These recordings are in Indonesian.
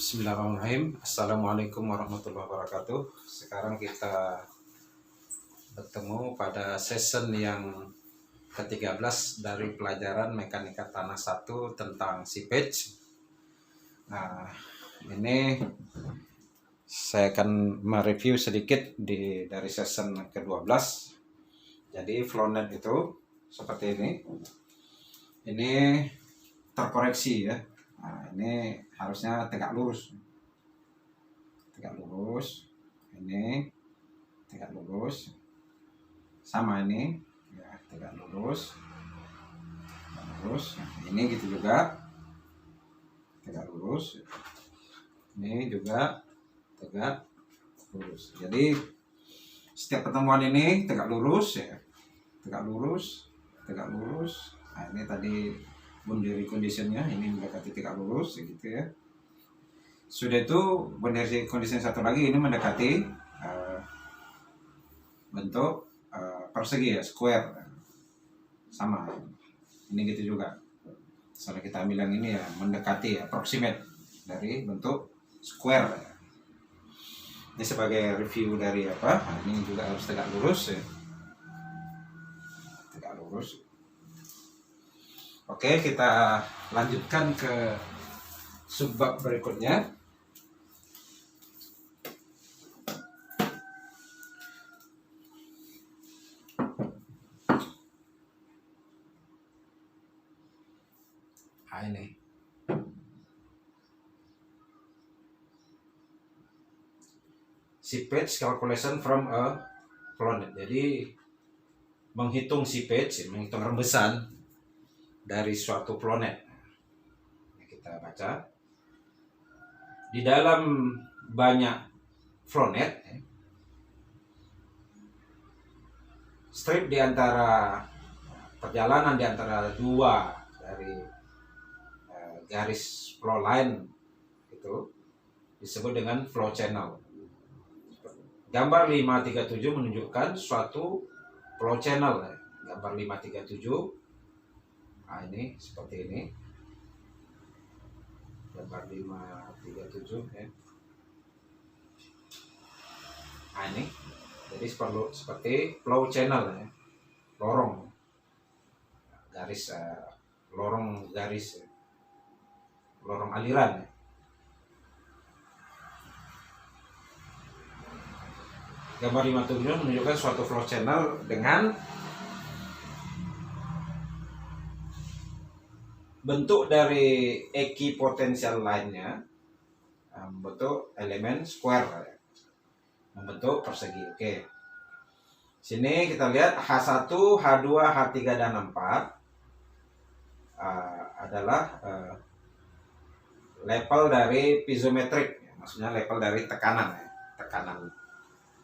Bismillahirrahmanirrahim. Assalamualaikum warahmatullahi wabarakatuh. Sekarang kita bertemu pada season yang ke-13 dari pelajaran Mekanika Tanah 1 tentang seepage. Nah, ini saya akan mereview sedikit dari season ke-12. Jadi flownet itu seperti ini. Ini terkoreksi ya. Nah, ini harusnya tegak lurus, ini tegak lurus, sama ini ya, tegak lurus. Nah, ini gitu juga tegak lurus, ini juga tegak lurus. Jadi setiap pertemuan ini tegak lurus ya, tegak lurus. Nah, ini tadi boundary conditionnya ini mendekati tegak lurus gitu ya. Sudah itu boundary condition satu lagi ini mendekati bentuk persegi ya, square, sama ini gitu juga. Misalnya kita bilang ini ya mendekati, approximate dari bentuk square ya. Ini sebagai review dari apa, nah, ini juga harus tegak lurus ya, tegak lurus. Oke, kita lanjutkan ke subbab berikutnya. Nah, ini seepage calculation from a flownet. Jadi menghitung seepage, menghitung rembesan dari suatu flownet. Kita baca di dalam banyak flownet, strip di antara perjalanan di antara dua dari garis flow line itu disebut dengan flow channel. Gambar 537 menunjukkan suatu flow channel. Gambar 537, nah ini seperti ini. Gambar 537 ya. Nah ini, jadi seperti flow channel ya, lorong garis, lorong garis, lorong aliran ya. Gambar 537 menunjukkan suatu flow channel dengan bentuk dari equipotential line-nya membentuk elemen square ya, membentuk persegi. Oke. Sini kita lihat H1, H2, H3 dan H4 adalah level dari piezometrik, ya, maksudnya level dari tekanan ya. Tekanan,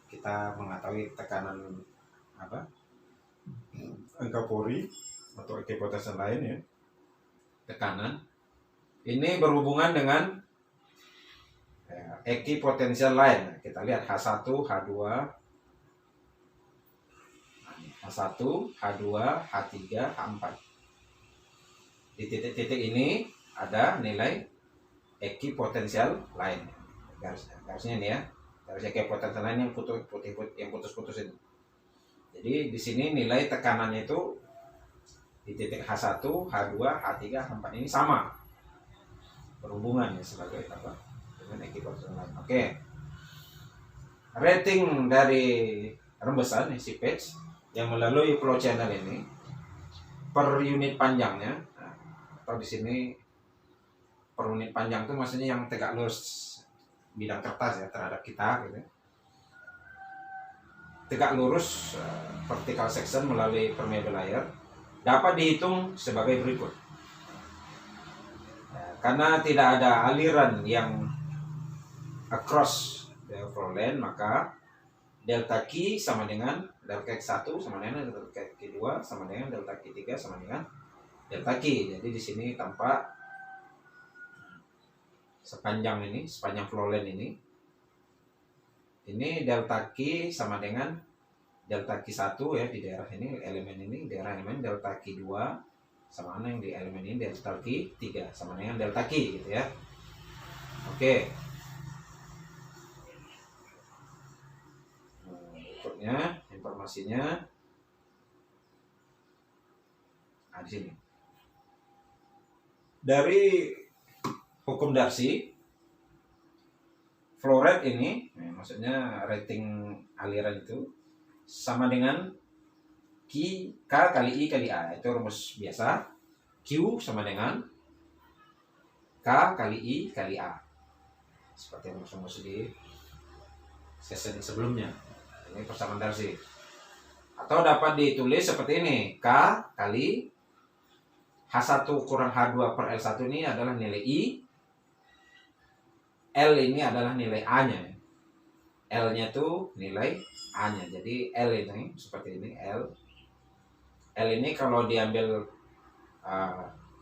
kita mengetahui tekanan apa? Angka pori atau equipotential line ya. Tekanan ini berhubungan dengan equipotential line. Kita lihat H1, H2, H1, H2, H3, H4. Di titik-titik ini ada nilai equipotential line. Garisnya ini ya, garis equipotential line yang putus-putus ini. Jadi di sini nilai tekanannya itu di titik H1, H2, H3, H4 ini sama, berhubungan ya sebagai apa dengan equipotential line. Oke. Rating dari rembesan seepage yang melalui flow channel ini per unit panjangnya, atau di sini per unit panjang itu maksudnya yang tegak lurus bidang kertas ya terhadap kita gitu. Tegak lurus vertical section melalui permeable layer dapat dihitung sebagai berikut. Karena tidak ada aliran yang across the flow line, maka delta Q sama dengan delta Q1 sama dengan delta Q2 sama dengan delta Q3 sama dengan delta Q. Jadi di sini tampak sepanjang flow line ini delta Q sama dengan delta Q1 ya di daerah ini, elemen ini, daerah elemen delta Q2 sama dengan yang di elemen ini delta Q3 sama dengan delta Q gitu ya. Oke. Berikutnya informasinya di sini. Dari hukum Darcy, flow rate ini, maksudnya rating aliran itu sama dengan K kali I kali A. Itu rumus biasa. Q sama dengan K kali I kali A. Seperti rumus-rumus di sesi sebelumnya. Ini persamaan Darcy. Atau dapat ditulis seperti ini. K kali H1 kurang H2 per L1 ini adalah nilai I. L ini adalah nilai A-nya. L-nya itu nilai A-nya. Jadi L ini seperti ini. L ini kalau diambil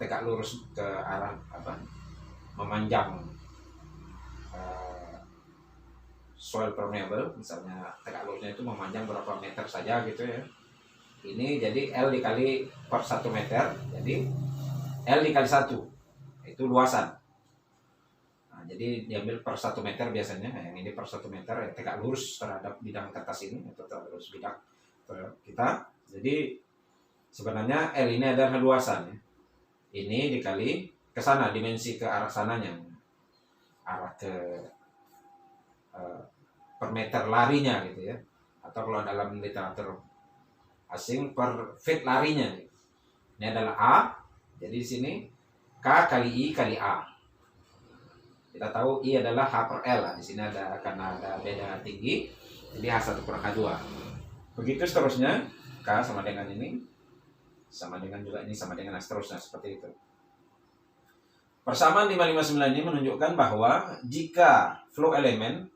tegak lurus ke arah memanjang soil permeable, misalnya tegak lurusnya itu memanjang berapa meter saja gitu ya. Ini jadi L dikali per 1 meter, jadi L dikali 1 itu luasan. Nah, jadi diambil per 1 meter biasanya. Yang ini per 1 meter ya, tegak lurus terhadap bidang kertas ini atau terus bidang kita. Jadi sebenarnya L ini adalah luasan ya. Ini dikali ke sana, dimensi ke arah sananya, arah ke per meter larinya gitu ya. Atau kalau dalam literatur asing per feet larinya. Ini adalah A. Jadi di sini K kali I kali A. Kita tahu I adalah H per L. Di sini ada karena ada beda tinggi. Jadi H1 kurang H2. Begitu seterusnya. K sama dengan ini. Sama dengan juga ini sama dengan seterusnya seperti itu. Persamaan 559 ini menunjukkan bahwa jika flow elemen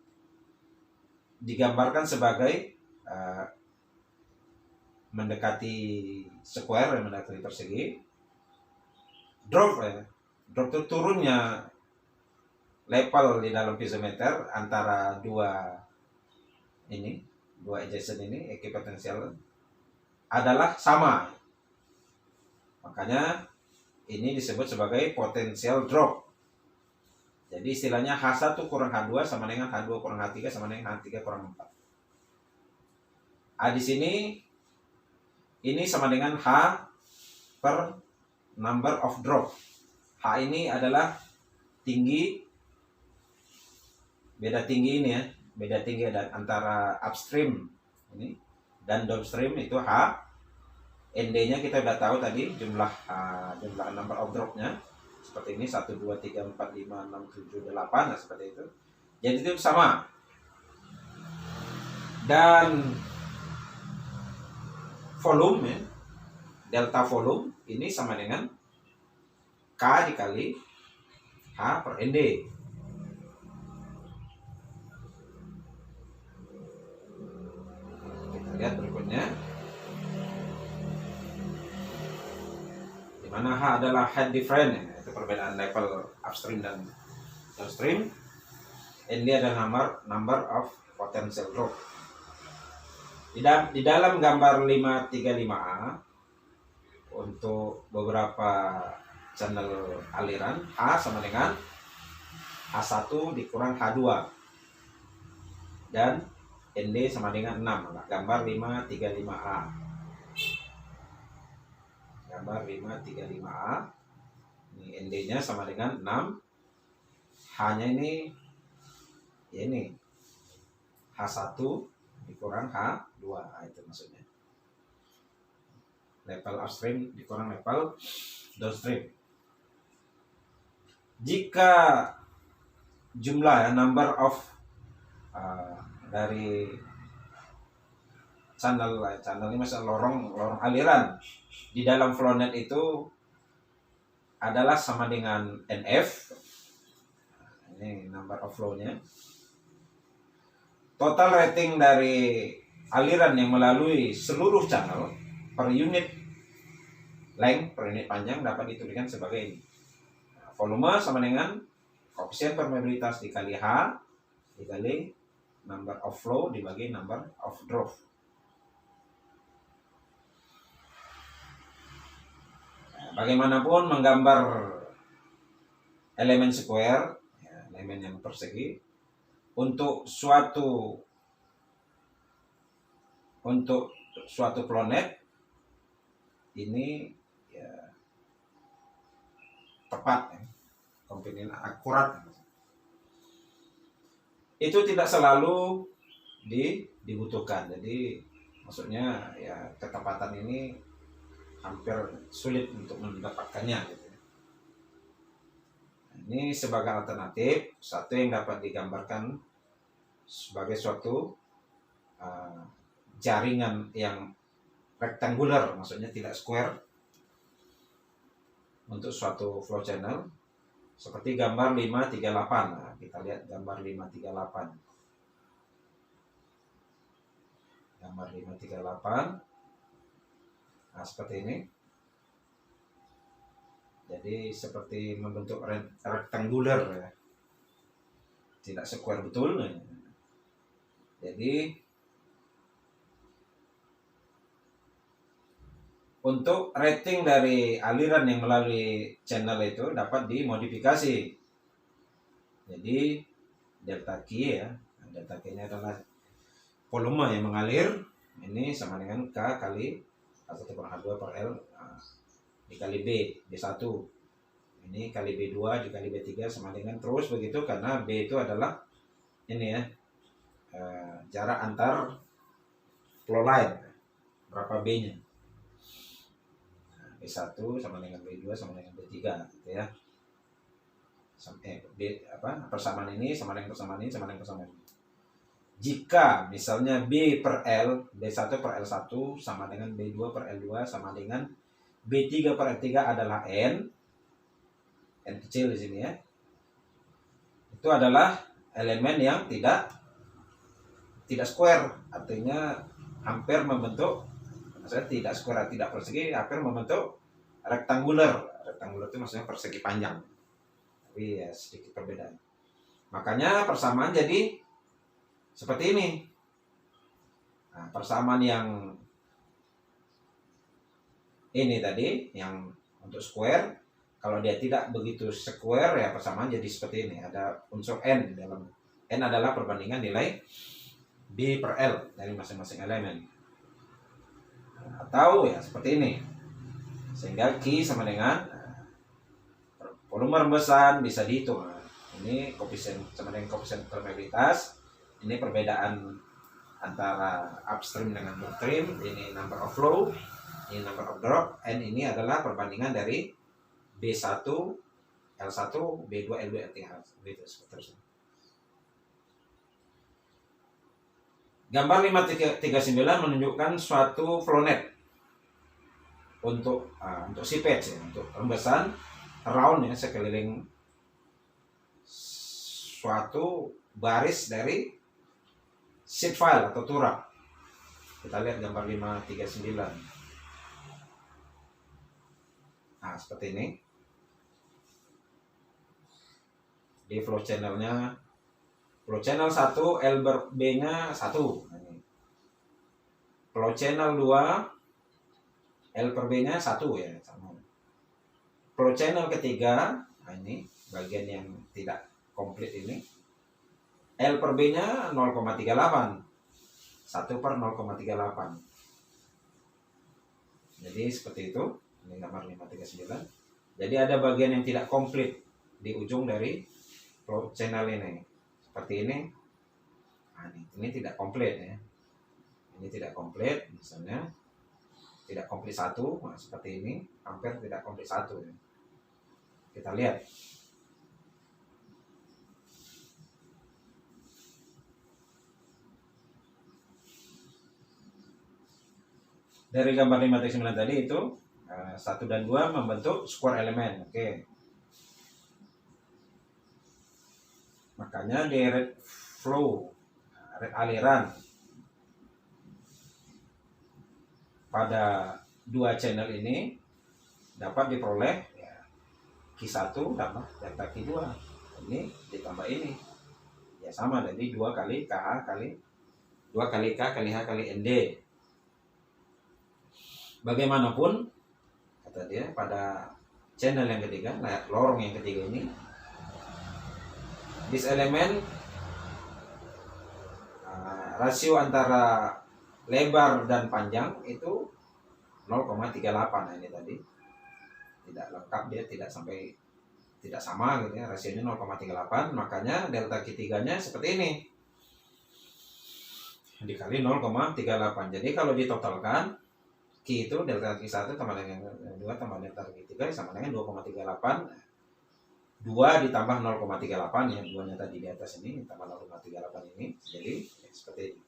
digambarkan sebagai mendekati square, mendekati persegi, drop itu turunnya level di dalam piezometer antara dua adjacent ini ekipotensial adalah sama. Makanya ini disebut sebagai potential drop. Jadi istilahnya H1 kurang H2 sama dengan H2 kurang H3 sama dengan H3 kurang 4. Di sini ini sama dengan H per number of drop. H ini adalah tinggi, beda tinggi ini ya, beda tinggi antara upstream ini dan downstream itu H. ND-nya kita sudah tahu tadi, jumlah number of drop-nya seperti ini 1 2 3 4 5 6 7 8, nah seperti itu. Jadi itu sama. Dan volume ya, delta volume ini sama dengan K dikali H per ND. Kita lihat berikutnya. Di mana H adalah head difference ya, itu perbedaan level upstream dan downstream. ND adalah number of potential drop. Di dalam gambar 535A untuk beberapa channel aliran, H sama dengan H1 dikurang H2 dan ND sama dengan 6. Gambar 535A. Gambar 535A. Ini ND-nya sama dengan 6. H-nya ini ya ini H1 dikurang H2, itu maksudnya. Level upstream dikurang level downstream. Jika jumlah number of dari channel ini maksudnya lorong aliran di dalam flownet itu adalah sama dengan NF. Ini number of flow-nya. Total rating dari aliran yang melalui seluruh channel per unit length, per unit panjang dapat dituliskan sebagai ini. Volume sama dengan koefisien permeabilitas dikali H dikali number of flow dibagi number of drop. Bagaimanapun menggambar elemen square, elemen yang persegi. Untuk suatu planet ini ya tepat, ya, kompeten, akurat. Itu tidak selalu dibutuhkan. Jadi maksudnya ya ketepatan ini hampir sulit untuk mendapatkannya gitu. Ini sebagai alternatif, satu yang dapat digambarkan sebagai suatu jaringan yang rectangular, maksudnya tidak square, untuk suatu flow channel seperti gambar 538. Nah, kita lihat gambar 538. Gambar 538. Nah, seperti ini. Jadi seperti membentuk rectangular, ya. Tidak square betul. Jadi untuk rating dari aliran yang melalui channel itu dapat dimodifikasi. Jadi delta Q, ya. Delta Q ini adalah volume yang mengalir. Ini sama dengan K kali A1/H2 per L dikali B1. Ini kali B2 dikali B3 sama dengan terus begitu, karena B itu adalah ini ya, jarak antar flow line, berapa B-nya. B1 sama dengan B2 sama dengan B3 gitu ya. Persamaan ini sama dengan persamaan ini sama dengan persamaan ini. Jika misalnya B per L, B1 per L1 sama dengan B2 per L2 sama dengan B3 per L3 adalah N kecil di sini ya. Itu adalah elemen yang tidak square, artinya hampir membentuk, maksudnya tidak square, tidak persegi, hampir membentuk rectangular. Rectangular itu maksudnya persegi panjang. Tapi ya sedikit perbedaan. Makanya persamaan jadi seperti ini. Nah, persamaan yang ini tadi, yang untuk square, kalau dia tidak begitu square, ya persamaan jadi seperti ini. Ada unsur N dalam. N adalah perbandingan nilai B per L dari masing-masing elemen. Atau ya seperti ini. Sehingga Q sama dengan volume rembesan bisa dihitung. Ini koefisien sama dengan koefisien permeabilitas. Ini perbedaan antara upstream dengan downstream. Ini number of flow, ini number of drop. N ini adalah perbandingan dari B1, L1, B2, L2, L3, begitu seterusnya. Gambar 539 menunjukkan suatu flow net untuk seepage, ya, untuk rembesan round ya, sekeliling suatu baris dari sheet file atau turap. Kita lihat gambar 539. Nah, seperti ini. Di flow channelnya, flow channel 1 L per B-nya 1. Flow channel 2 L per B-nya 1 ya, sama. Flow channel ketiga, nah ini bagian yang tidak komplit ini. L per B-nya 0,38. 1 per 0,38. Jadi seperti itu. Ini gambar 539. Jadi ada bagian yang tidak komplit di ujung dari flow channel ini. Seperti ini. Nah, ini tidak komplit ya. Ini tidak komplit, misalnya tidak komplit 1, nah, seperti ini, hampir tidak komplit 1 ya. Kita lihat. Dari gambar 539 tadi itu 1 dan 2 membentuk square elemen. Oke. Makanya di rate flow, rate aliran pada 2 channel ini dapat diperoleh ya, Q1 tambah delta Q2. Ini ditambah ini. Ya sama, jadi 2 kali KH kali 2 kali K kali H kali ND. Bagaimanapun kata dia pada channel yang ketiga, lorong yang ketiga ini, This elemen rasio antara lebar dan panjang itu 0,38. Nah, ini tadi tidak lengkap, dia tidak sama gitu ya, rasionya 0,38, makanya delta Q3 nya seperti ini dikali 0,38. Jadi kalau ditotalkan Q itu delta Q1 tambah dengan 2 tambah delta Q3 sama dengan 2,38. 2 ditambah 0,38 ya, 2 nya tadi di atas ini tambah 0,38 ini, jadi seperti ini.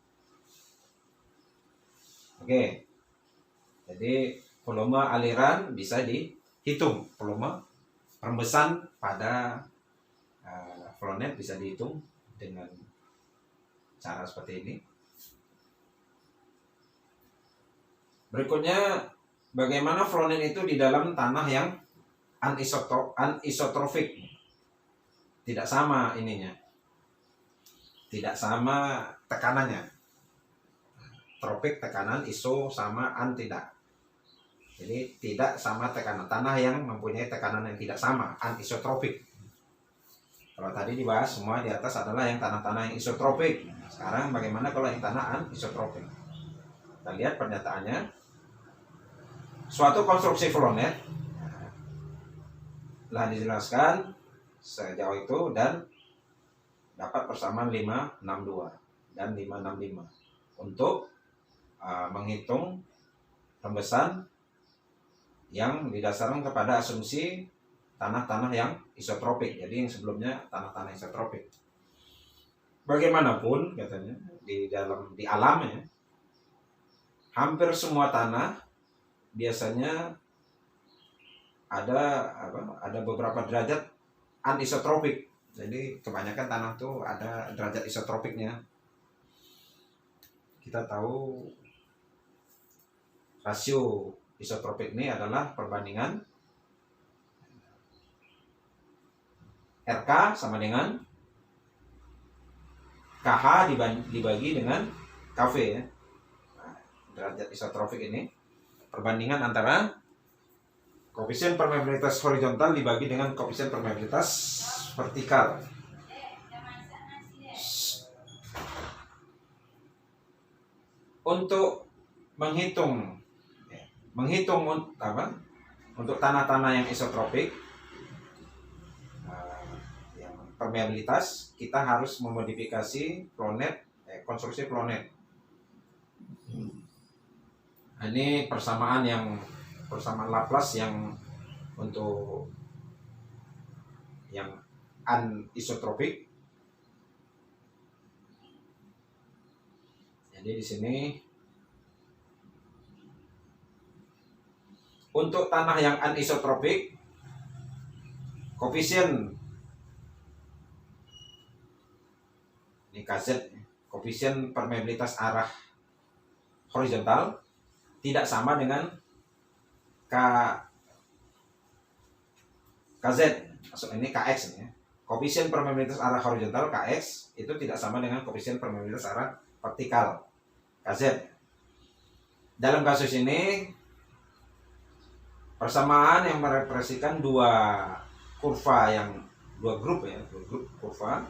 Oke, jadi volume aliran bisa dihitung, volume rembesan pada flownet bisa dihitung dengan cara seperti ini. Berikutnya, bagaimana flownet itu di dalam tanah yang anisotrofik, tidak sama ininya, tidak sama tekanannya. Tropik tekanan, iso sama an tidak. Jadi tidak sama tekanan. Tanah yang mempunyai tekanan yang tidak sama, anisotropik. Kalau tadi dibahas semua di atas adalah yang tanah-tanah yang isotropik. Sekarang bagaimana kalau yang tanah anisotropik? Kita lihat pernyataannya. Suatu konstruksi flownet telah dijelaskan sejauh itu dan dapat persamaan 562 dan 565 untuk menghitung rembesan yang didasarkan kepada asumsi tanah-tanah yang isotropik. Jadi yang sebelumnya tanah-tanah isotropik. Bagaimanapun katanya di alam ya, hampir semua tanah biasanya ada beberapa derajat anisotropik. Jadi kebanyakan tanah tuh ada derajat isotropiknya. Kita tahu rasio isotropik ini adalah perbandingan RK sama dengan KH dibagi dengan KV ya. Nah, derajat isotropik ini perbandingan antara koefisien permeabilitas horizontal dibagi dengan koefisien permeabilitas vertikal. Untuk menghitung untuk tanah-tanah yang isotropik yang permeabilitas, kita harus memodifikasi flownet, konstruksi flownet. Ini persamaan Laplace yang untuk yang anisotropik. Jadi di sini untuk tanah yang anisotropik, koefisien ini KZ, koefisien permeabilitas arah horizontal tidak sama dengan KZ, maksud ini KX ya. Koefisien permeabilitas arah horizontal KX itu tidak sama dengan koefisien permeabilitas arah vertikal KZ. Dalam kasus ini persamaan yang merepresentasikan dua grup kurva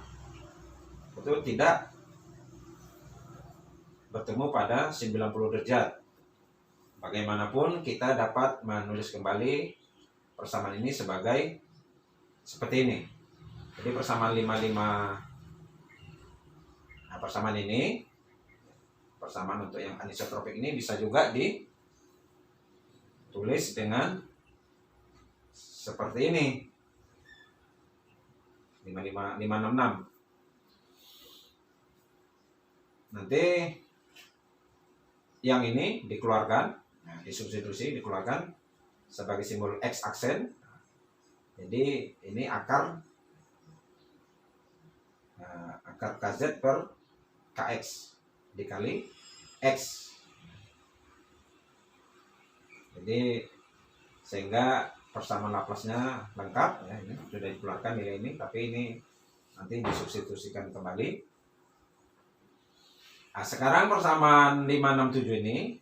itu tidak bertemu pada 90 derajat. Bagaimanapun kita dapat menulis kembali persamaan ini sebagai seperti ini. Jadi persamaan 55, nah persamaan ini, persamaan untuk yang anisotropik ini bisa juga ditulis dengan seperti ini, 566. Nanti yang ini dikeluarkan, disubstitusi, dikeluarkan sebagai simbol X aksen. Jadi ini akar KZ per KX dikali X. Jadi sehingga persamaan Laplace-nya lengkap ya, ini sudah dikeluarkan nilai ini, tapi ini nanti disubstitusikan kembali. Nah, sekarang persamaan 567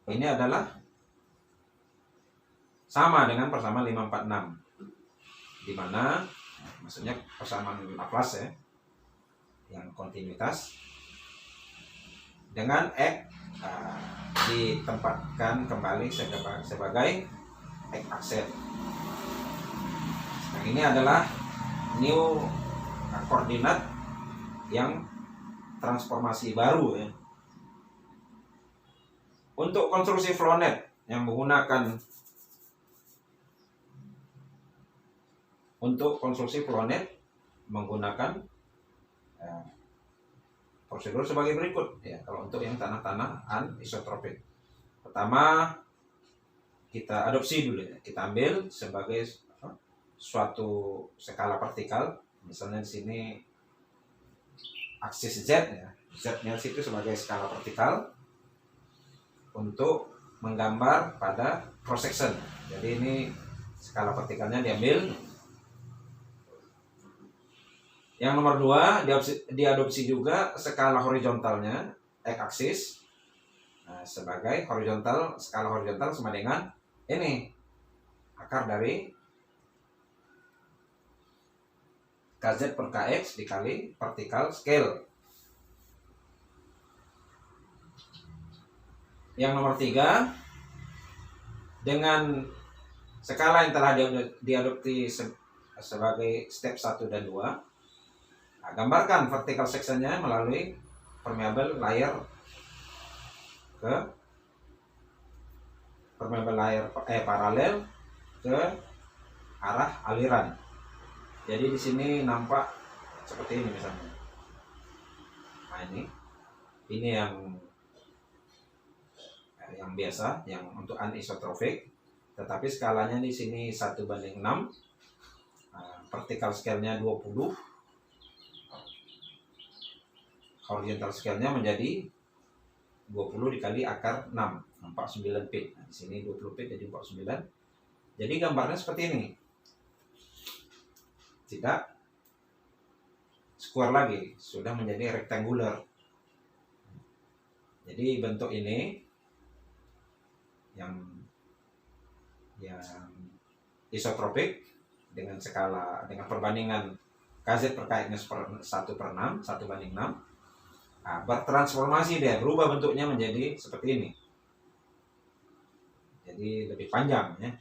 ini adalah sama dengan persamaan 546, di mana Maksudnya persamaan Laplace ya, yang kontinuitas dengan X ditempatkan kembali sebagai X aksen. Nah, ini adalah new koordinat yang transformasi baru ya. Untuk konstruksi flownet yang menggunakan prosedur sebagai berikut ya. Kalau untuk yang tanah-tanah anisotropik, pertama kita adopsi dulu ya. Kita ambil sebagai suatu skala vertikal, misalnya di sini aksis Z ya, Z-nya situ sebagai skala vertikal untuk menggambar pada cross section. Jadi ini skala vertikalnya diambil. Yang nomor 2 diadopsi juga skala horizontalnya X aksis sebagai horizontal. Skala horizontal sama dengan ini akar dari KZ per KX dikali vertical scale. Yang nomor 3, dengan skala yang telah diadopsi sebagai step 1 dan 2, gambarkan vertical sectionnya melalui permeable layer paralel ke arah aliran. Jadi di sini nampak seperti ini misalnya. Nah ini yang biasa, yang untuk anisotropik, tetapi skalanya di sini 1:6, vertical scale-nya 20, horizontal scale-nya menjadi 20 dikali akar 6, 49 feet. Nah, di sini 20 feet jadi 49. Jadi gambarnya seperti ini. Tidak square lagi, sudah menjadi rectangular. Jadi bentuk ini yang isotropik dengan perbandingan KZ per KX-nya 1/6, 1:6. Bertransformasi dia, berubah bentuknya menjadi seperti ini. Jadi lebih panjang ya.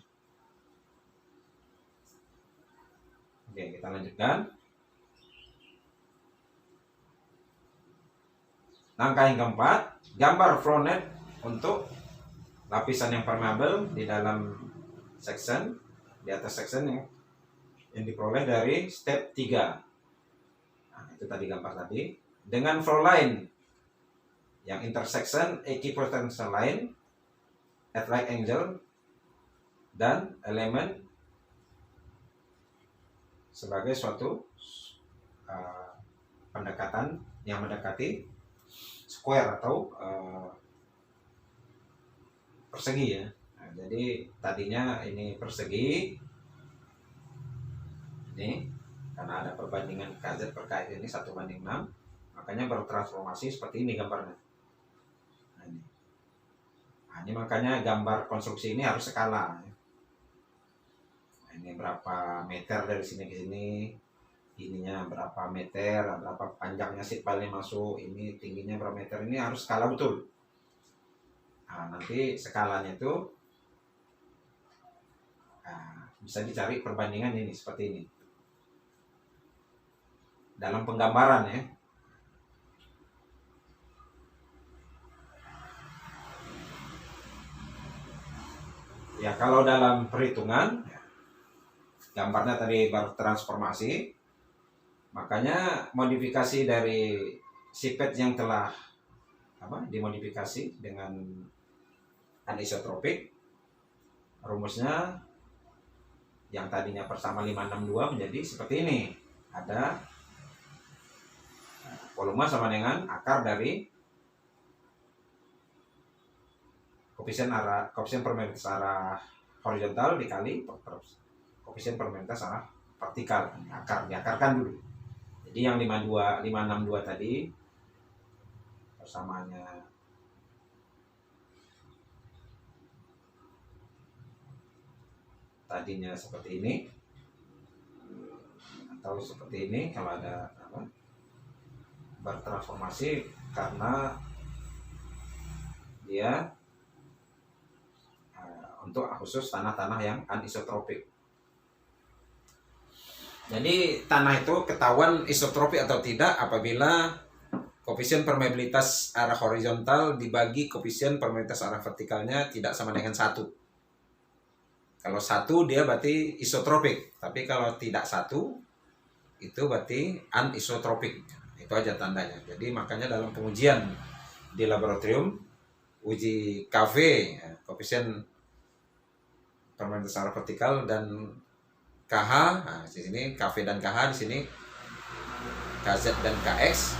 Oke, kita lanjutkan. Langkah yang keempat, gambar flownet untuk lapisan yang permeable di dalam section, di atas section yang diperoleh dari step 3. Nah, itu tadi gambar tadi. Dengan flow line yang intersection equipotential line at right angle dan elemen sebagai suatu pendekatan yang mendekati square atau persegi ya. Nah, jadi tadinya ini persegi, ini karena ada perbandingan KZ per KX ini 1:6, makanya bertransformasi seperti ini gambarnya. Nah, ini makanya gambar konstruksi ini harus skala. Nah, ini berapa meter dari sini ke sini, ininya berapa meter, berapa panjangnya seat pile masuk, ini tingginya berapa meter, ini harus skala betul. Nah, nanti skalanya itu bisa dicari perbandingan ini seperti ini dalam penggambaran ya. Ya kalau dalam perhitungan gambarnya tadi bertransformasi, makanya modifikasi dari sipet yang telah dimodifikasi dengan anisotropik, rumusnya yang tadinya bersama 562 menjadi seperti ini. Ada volume sama dengan akar dari koefisien permeabilitas arah horizontal dikali koefisien permeabilitas arah vertikal. Diakarkan dulu. Jadi yang 562 tadi persamaannya tadinya seperti ini. atau seperti ini kalau ada bertransformasi karena dia untuk khusus tanah-tanah yang anisotropik. Jadi tanah itu ketahuan isotropik atau tidak apabila koefisien permeabilitas arah horizontal dibagi koefisien permeabilitas arah vertikalnya tidak sama dengan 1. Kalau 1 dia berarti isotropik, tapi kalau tidak 1 itu berarti anisotropik. Itu aja tandanya. Jadi makanya dalam pengujian di laboratorium uji KV, koefisien permeabilitas arah vertikal dan KH, nah di sini KV dan KH, di sini KZ dan KX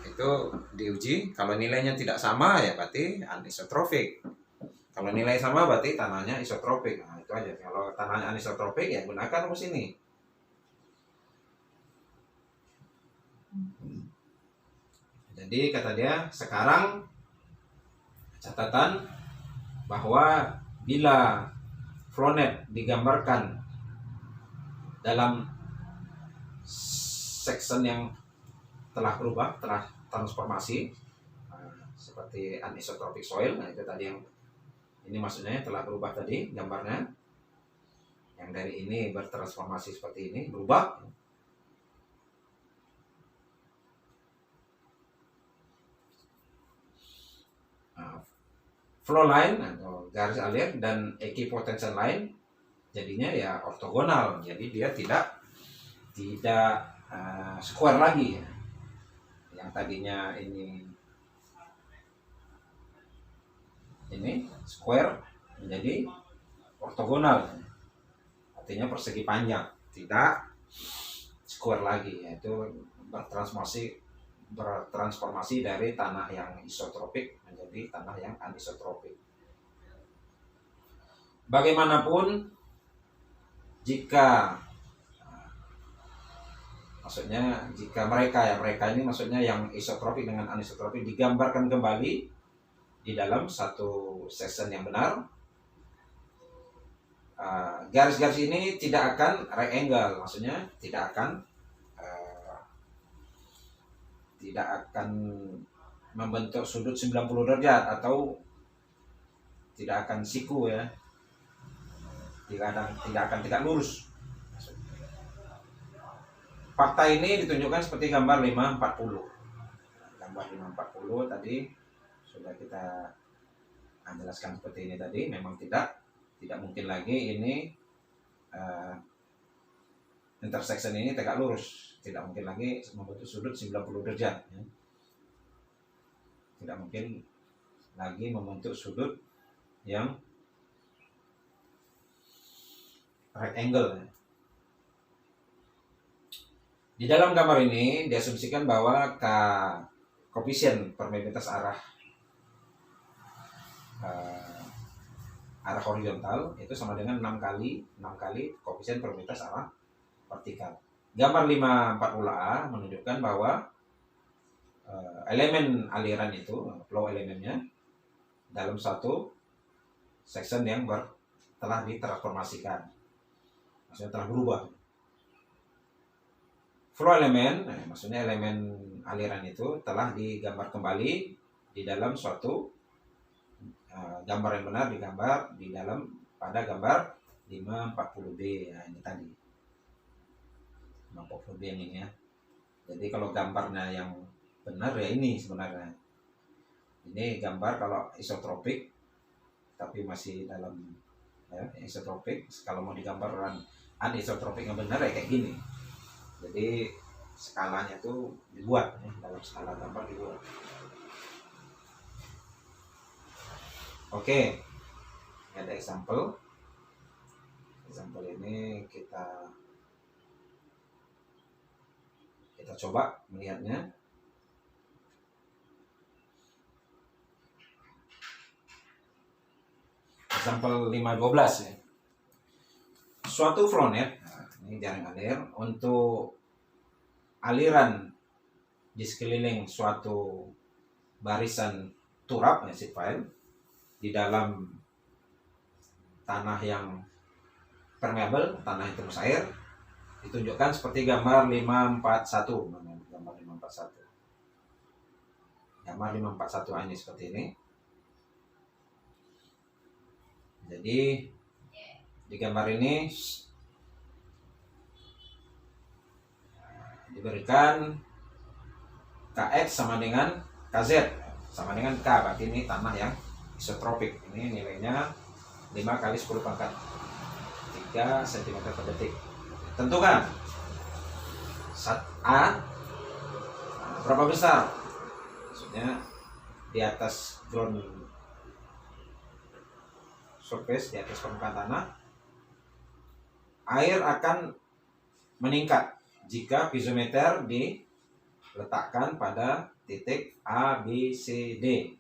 itu diuji. Kalau nilainya tidak sama ya berarti anisotropik. Kalau nilai sama berarti tanahnya isotropik. Nah, itu aja. Kalau tanahnya anisotropik ya gunakan rumus ini. Jadi kata dia sekarang catatan bahwa bila flownet digambarkan dalam section yang telah berubah, telah transformasi seperti anisotropic soil, nah itu tadi yang ini maksudnya telah berubah tadi gambarnya, yang dari ini bertransformasi seperti ini berubah. Flow line atau garis alir dan equipotential line jadinya ya ortogonal, jadi dia tidak square lagi ya. Yang tadinya ini square menjadi ortogonal, artinya persegi panjang, tidak square lagi, yaitu bertransformasi dari tanah yang isotropik menjadi tanah yang anisotropik. Bagaimanapun jika mereka ini maksudnya yang isotropik dengan anisotropik digambarkan kembali di dalam satu section yang benar, garis-garis ini tidak akan right angle, maksudnya tidak akan membentuk sudut 90 derajat atau tidak akan siku ya, tidak akan tegak lurus. Fakta ini ditunjukkan seperti gambar 540. Gambar 540 tadi sudah kita jelaskan seperti ini tadi. Memang tidak mungkin lagi ini intersection ini tegak lurus, tidak mungkin lagi membentuk sudut 90 derajat ya. Tidak mungkin lagi membentuk sudut yang right angle ya. Di dalam gambar ini diasumsikan bahwa koefisien permeabilitas arah horizontal itu sama dengan 6 kali koefisien permeabilitas arah vertikal. Gambar 540A menunjukkan bahwa elemen aliran itu, flow elemennya dalam satu section yang telah ditransformasikan, maksudnya telah berubah. Flow elemen, maksudnya elemen aliran itu telah digambar kembali di dalam suatu gambar yang benar, digambar di dalam pada gambar 540B ya, ini tadi 540B yang ini ya. Jadi kalau gambarnya yang benar ya ini sebenarnya ini gambar kalau isotropik tapi masih dalam ya, isotropik. Kalau mau digambar anisotropik yang benar ya kayak gini. Jadi skalanya itu dibuat ya, dalam skala gambar dibuat. Oke, ada example ini kita coba melihatnya. Example 512 ya. Suatu flownet, ini jaring alir untuk aliran di sekeliling suatu barisan turap ya, sheet pile di dalam tanah yang permeable, tanah yang terus air, ditunjukkan seperti gambar 541. Gambar 541. Gambar 541 ini seperti ini. Jadi di gambar ini diberikan Kx sama dengan Kz sama dengan K, berarti ini tanah yang isotropik. Ini nilainya 5 kali 10 pangkat 3 cm per detik. Tentukan A berapa besar, maksudnya di atas ground surface, di atas permukaan tanah, air akan meningkat jika piezometer diletakkan pada titik A, B, C, D.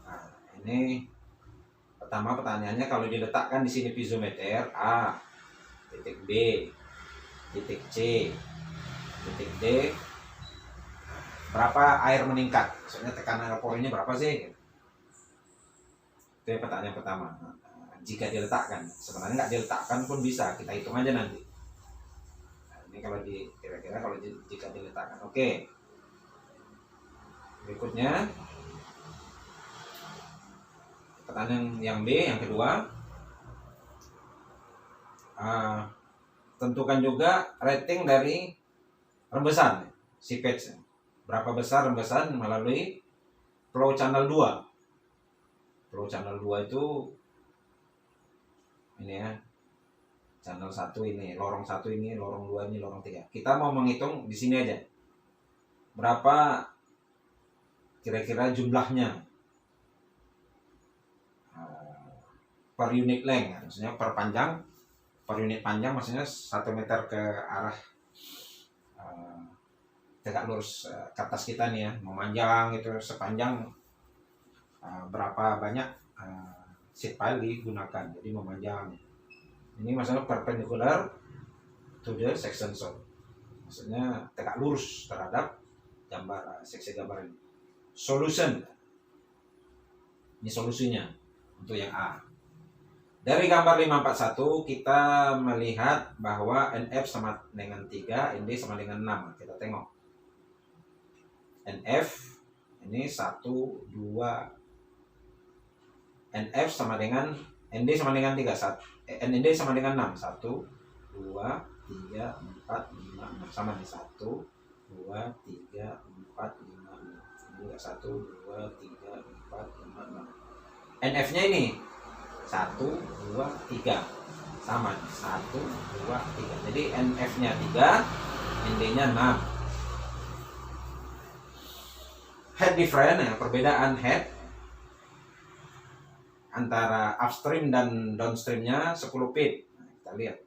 Nah, ini pertama pertanyaannya, kalau diletakkan di sini piezometer A, titik B, titik C, titik D, berapa air meningkat? Maksudnya tekanan evapornya berapa sih? Itu yang pertanyaan pertama. Jika diletakkan, sebenarnya nggak diletakkan pun bisa, kita hitung aja nanti. Nah, ini kalau kira-kira kalau jika diletakkan. Oke. Berikutnya pertanyaan yang B, yang kedua. Tentukan juga rating dari rembesan seepage. Berapa besar rembesan melalui flow channel 2. Flow channel 2 itu ini ya, channel 1 ini, lorong 1 ini, lorong 2 ini, lorong 3. Kita mau menghitung di sini aja. Berapa kira-kira jumlahnya per unit length, maksudnya per unit panjang, maksudnya 1 meter ke arah tegak lurus ke atas kita nih ya, memanjang itu sepanjang berapa banyak sheet pile digunakan, jadi memanjang. Ini masalah perpendicular to the section saw, maksudnya tegak lurus terhadap gambar seksi gambar ini. Solution, ini solusinya untuk yang A. Dari gambar 541 kita melihat bahwa NF sama dengan 3, ND sama dengan 6. Kita tengok NF ini 1, 2, NF sama dengan ND sama dengan 3, ND sama dengan 6, 1, 2, 3, 4, 5, 6, sama nih 1, 2, 3, 4, 5, 6. Ini 1, 2, 3, 4, 5, 6. NF-nya ini 1, 2, 3, sama 1, 2, 3. Jadi NF-nya 3, ND-nya 6. Head difference, ya, perbedaan head antara upstream dan downstreamnya 10 feet. Nah, kita lihat.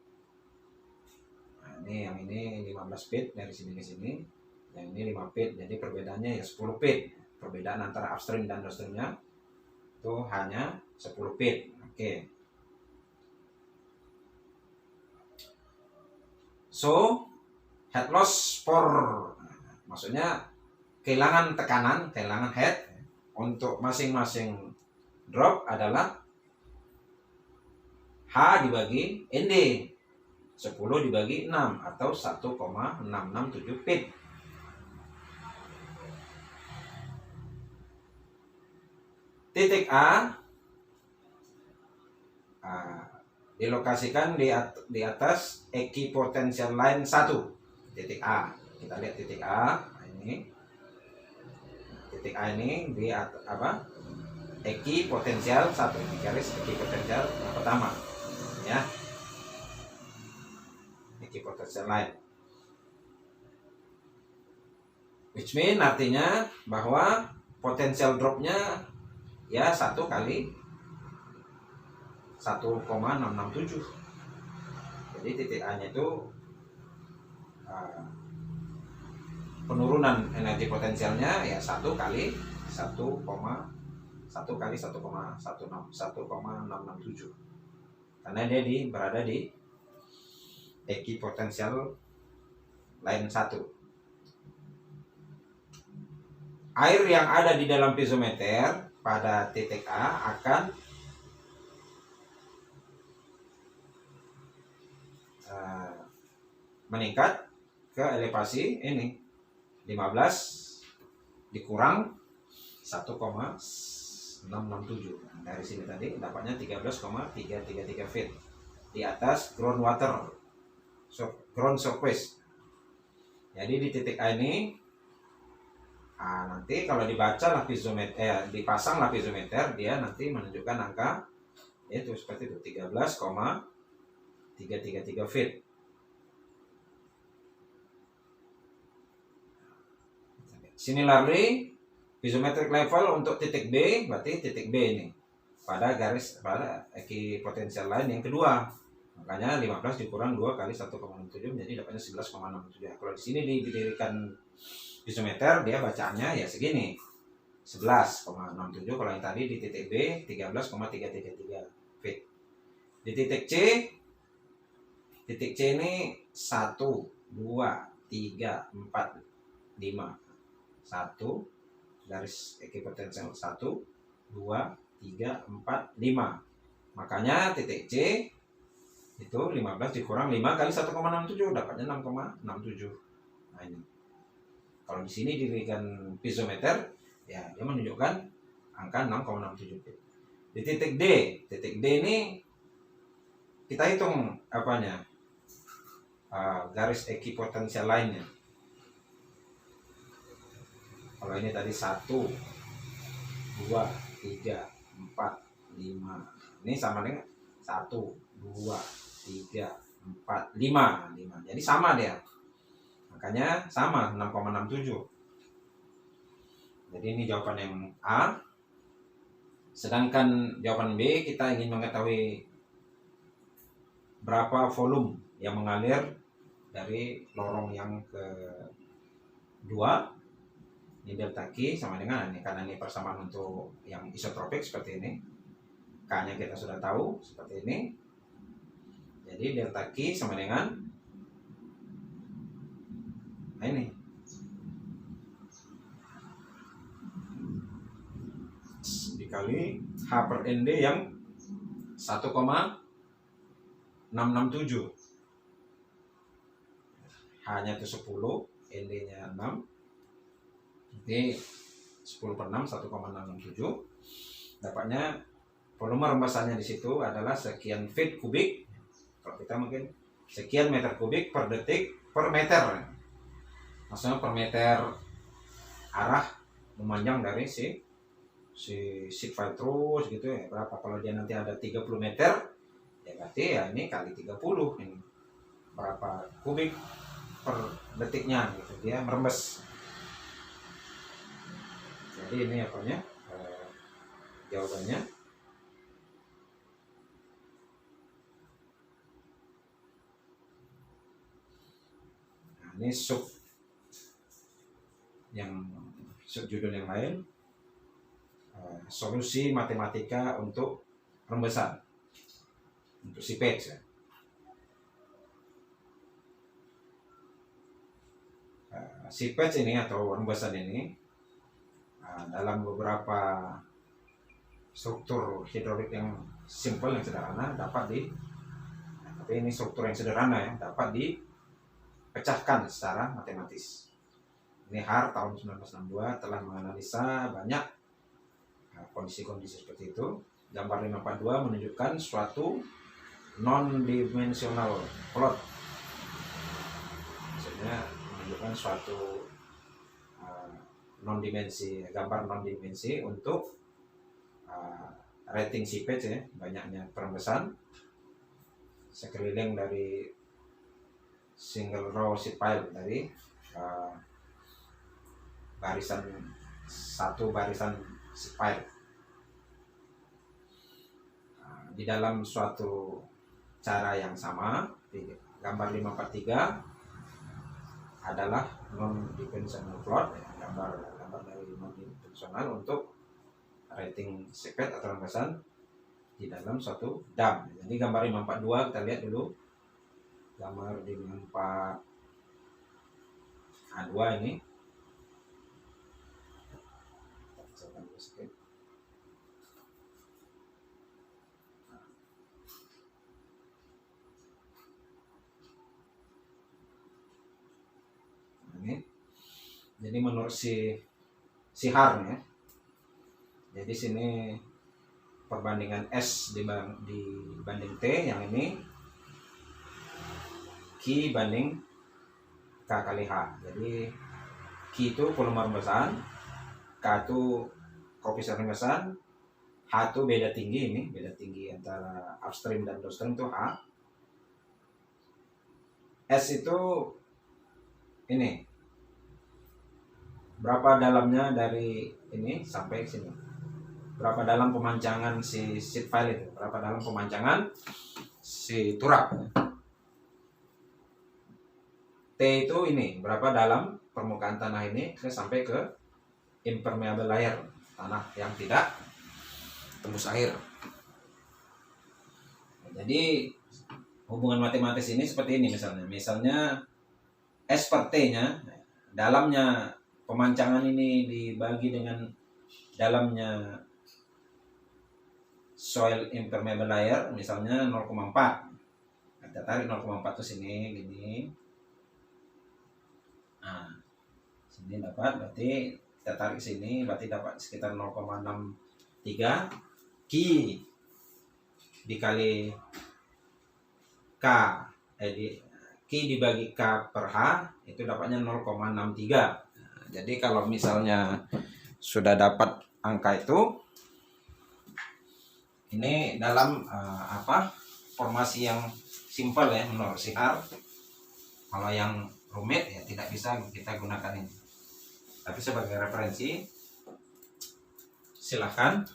Nah, ini yang ini 15 feet dari sini ke sini, yang ini 5 feet. Jadi perbedaannya ya 10 feet. Perbedaan antara upstream dan downstreamnya itu hanya 10 feet. Oke. So, head loss for, maksudnya kehilangan tekanan, kehilangan head untuk masing-masing drop adalah H dibagi ND, 10 dibagi 6 atau 1,667 feet. Titik A dilokasikan di atas equipotential line 1. Titik A, kita lihat titik A. Ini titik A ini di apa? Equipotential 1, ini garis equipotential yang pertama ya, equipotential line, which mean artinya bahwa potensial dropnya ya 1 kali 1,667. Jadi titik A nya itu penurunan energi potensialnya ya 1 kali 1,667, karena dia berada di equipotential line 1. Air yang ada di dalam piezometer pada titik A akan meningkat ke elevasi ini 15 dikurang 1,667. Nah, dari sini tadi dapatnya 13,333 feet di atas ground surface. Jadi di titik A ini nanti kalau dibaca lapisometer, dipasang lapisometer, dia nanti menunjukkan angka yaitu seperti itu 13,333 feet. Similarly, pisometric level untuk titik B, berarti titik B ini pada equipotensial line yang kedua. Makanya 15 dikurang 2 kali 1,67 menjadi dapatnya 11,67. Kalau di sini didirikan pisometer, dia bacaannya ya segini. 11,67. Kalau yang tadi di titik B 13,333 feet. Di titik C ini 1 2 3 4 5. 1 garis equipotensial 1 2 3 4 5. Makanya titik C itu 15 dikurang 5 kali 1,67 dapatnya 6,67. Nah ini. Kalau di sini diberikan pisometer, ya dia menunjukkan angka 6,67. Di titik D ini kita hitung apanya? Garis equipotensial line-nya. Kalau ini tadi 1 2 3 4 5. Ini sama dengan 1 2 3 4 5. Jadi sama dia. Makanya sama 6,67. Jadi ini jawaban yang A. Sedangkan jawaban B kita ingin mengetahui berapa volume yang mengalir dari lorong yang kedua. Ini delta Q sama dengan ini, karena ini persamaan untuk yang isotropik seperti ini. K-nya kita sudah tahu seperti ini. Jadi delta Q sama dengan ini. Dikali H per ND yang 1,667. H-nya itu 10, ND-nya 6. Jadi 10 per 6 1,667. Dapatnya volume rembesannya di situ adalah sekian feet kubik. Kalau kita mungkin sekian meter kubik per detik per meter. Maksudnya per meter arah memanjang dari si sheet file terus gitu ya. Berapa kalau dia nanti ada 30 meter, ya berarti ya ini kali 30 ini. Berapa kubik per detiknya gitu dia merembes. Jadi ini apanya? Jawabannya ini subjudul yang lain, solusi matematika untuk rembesan untuk si patch ya. Si patch ini atau rembesan ini dalam beberapa struktur hidrolik yang simple, yang sederhana tapi ini struktur yang sederhana ya, dapat dipecahkan secara matematis. Ini Hart tahun 1962 telah menganalisa banyak kondisi-kondisi seperti itu. Gambar 542 menunjukkan suatu non-dimensional plot. Maksudnya menunjukkan suatu gambar non-dimensi untuk rating seepage ya, banyaknya perembesan sekeliling dari single row sheet pile dari barisan sheet pile. Di dalam suatu cara yang sama, di gambar 543 adalah non-dimensional plot, ya, gambar dari non-dimensional untuk rating seepage atau rembesan di dalam suatu dam. Jadi gambar 542 kita lihat dulu. Gambar 542 ini. Jadi menurut si Har ya. Jadi sini perbandingan S dibanding T, yang ini Q banding K kali H. Jadi Q itu volume rembesan, K itu koefisien rembesan, H itu beda tinggi antara upstream dan downstream itu H. S itu ini berapa dalamnya dari ini sampai sini, berapa dalam pemancangan si sheet file itu, berapa dalam pemancangan si turap. T itu ini berapa dalam permukaan tanah ini sampai ke impermeable layer, tanah yang tidak tembus air. Jadi hubungan matematis ini seperti ini, misalnya S per T-nya, dalamnya pemancangan ini dibagi dengan dalamnya soil impermeable layer, misalnya 0,4. Kita tarik 0,4 ke sini gini. Nah, sini dapat, berarti kita tarik sini, berarti dapat sekitar 0,63 Q dikali K, Q dibagi K per H itu dapatnya 0,63. Jadi kalau misalnya sudah dapat angka itu, ini dalam formasi yang simpel ya menurut si Har. Kalau yang rumit ya tidak bisa kita gunakan ini. Tapi sebagai referensi silahkan.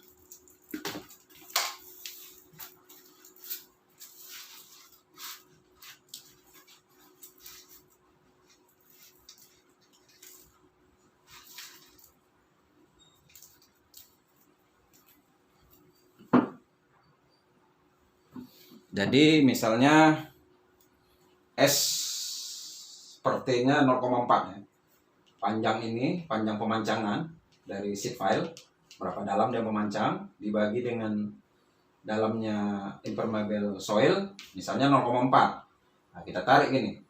Jadi misalnya S per T-nya 0,4 ya. Panjang pemancangan dari sheet file, berapa dalam dia memancang, dibagi dengan dalamnya impermeable soil, misalnya 0,4. Nah, kita tarik gini.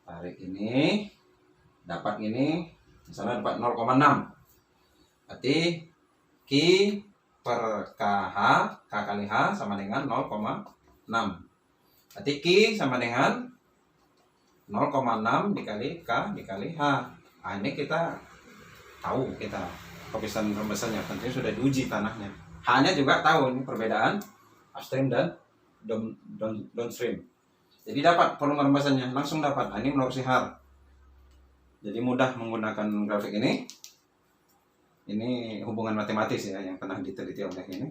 Tarik ini, dapat ini, misalnya dapat 0,6. Berarti Q per KH, K kali H sama dengan 0,6. Berarti Q sama dengan 0,6 dikali K dikali H. Nah, ini kita tahu, kita koefisien rembesannya tentunya sudah diuji tanahnya. H-nya juga tahu, ini perbedaan upstream dan downstream. Jadi dapat volume rembesannya, langsung dapat. Nah, ini menurut si Har. Jadi mudah menggunakan grafik ini. Ini hubungan matematis ya yang pernah diteliti oleh ini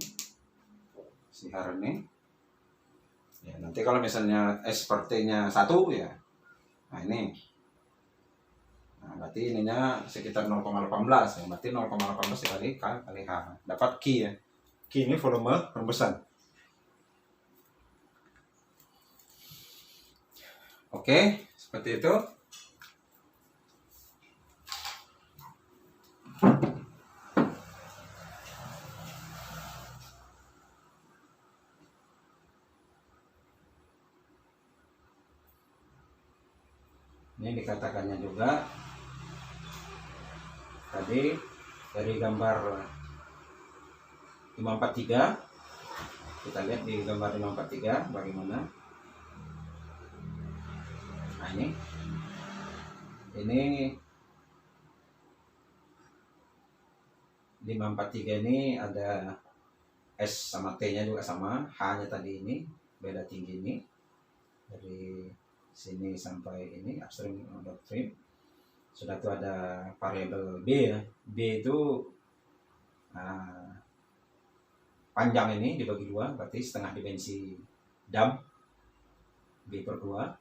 si Har ini. Ya, nanti kalau misalnya S per T-nya 1 ya. Nah, ini. Nah, berarti ininya sekitar 0,18 ya. Berarti 0,18 dikali K kali H. Dapat Q ya. Q ini volume rembesan. Oke, seperti itu. Ini dikatakannya juga tadi dari gambar 543. Kita lihat di gambar 543 bagaimana. Nah, ini 543 ini ada S sama T-nya juga sama, H-nya tadi ini beda tinggi ini dari sini sampai ini upstream downstream. Sudah tuh ada variabel B ya. B itu panjang ini dibagi 2, berarti setengah dimensi dam B per 2.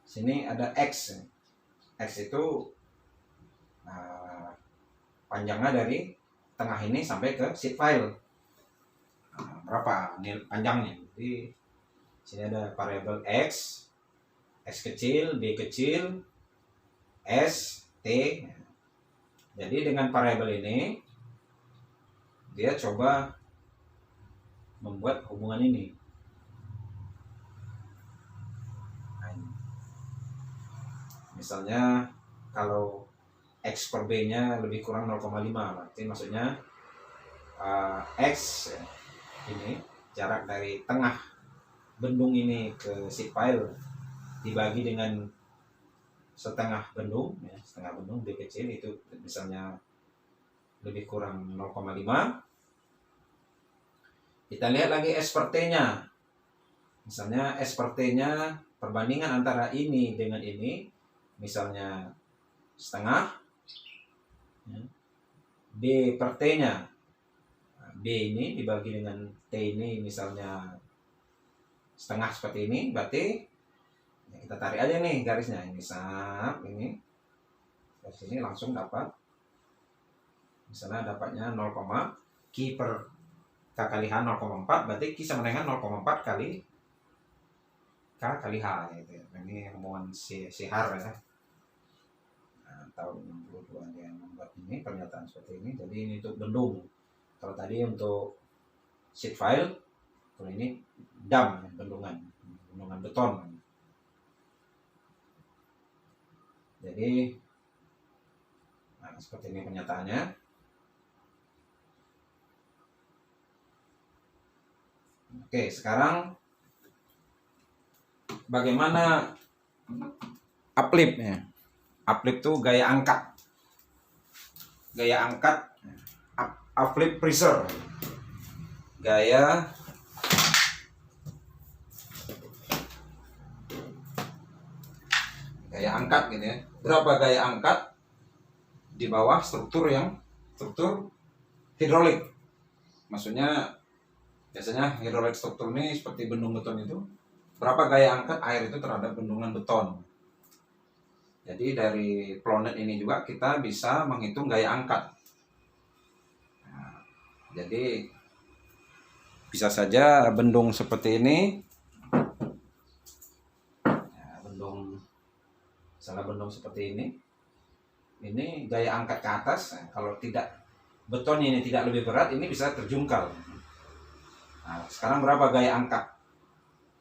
Sini ada X. X itu panjangnya dari tengah ini sampai ke sheet file. Berapa panjangnya? Jadi sini ada variabel X kecil, B kecil, S, T. Jadi dengan variabel ini dia coba membuat hubungan ini. Nah, misalnya kalau X per B nya lebih kurang 0,5, berarti maksudnya X ini jarak dari tengah bendung ini ke seed pile dibagi dengan setengah bendung, ya, setengah bendung B kecil itu misalnya lebih kurang 0,5. Kita lihat lagi S per T-nya. Misalnya S per T-nya perbandingan antara ini dengan ini, misalnya setengah, ya. B per T-nya, B ini dibagi dengan T ini misalnya setengah seperti ini, berarti ya kita tarik aja nih garisnya, ini ini dari sini langsung dapat, misalnya dapatnya 0, Q per K kali H 0,4, berarti Q sama dengan 0,4 kali K kali H, gitu. Ini omongan si Har ya. Nah, tahun 62 dia membuat ini pernyataan seperti ini. Jadi ini untuk bendung. Kalau tadi untuk sheet file, kalau ini dam, bendungan beton. Jadi nah, seperti ini pernyataannya. Oke, sekarang bagaimana uplift ya? Uplift itu gaya angkat. Gaya angkat uplift pressure. Gaya angkat gitu ya. Berapa gaya angkat di bawah struktur hidrolik. Maksudnya biasanya hidrolik struktur ini seperti bendung beton itu. Berapa gaya angkat air itu terhadap bendungan beton. Jadi dari Plonet ini juga kita bisa menghitung gaya angkat. Nah, jadi bisa saja bendung seperti ini. Salah bendung seperti ini gaya angkat ke atas. Nah, kalau tidak beton ini tidak lebih berat, ini bisa terjungkal. Nah, sekarang berapa gaya angkat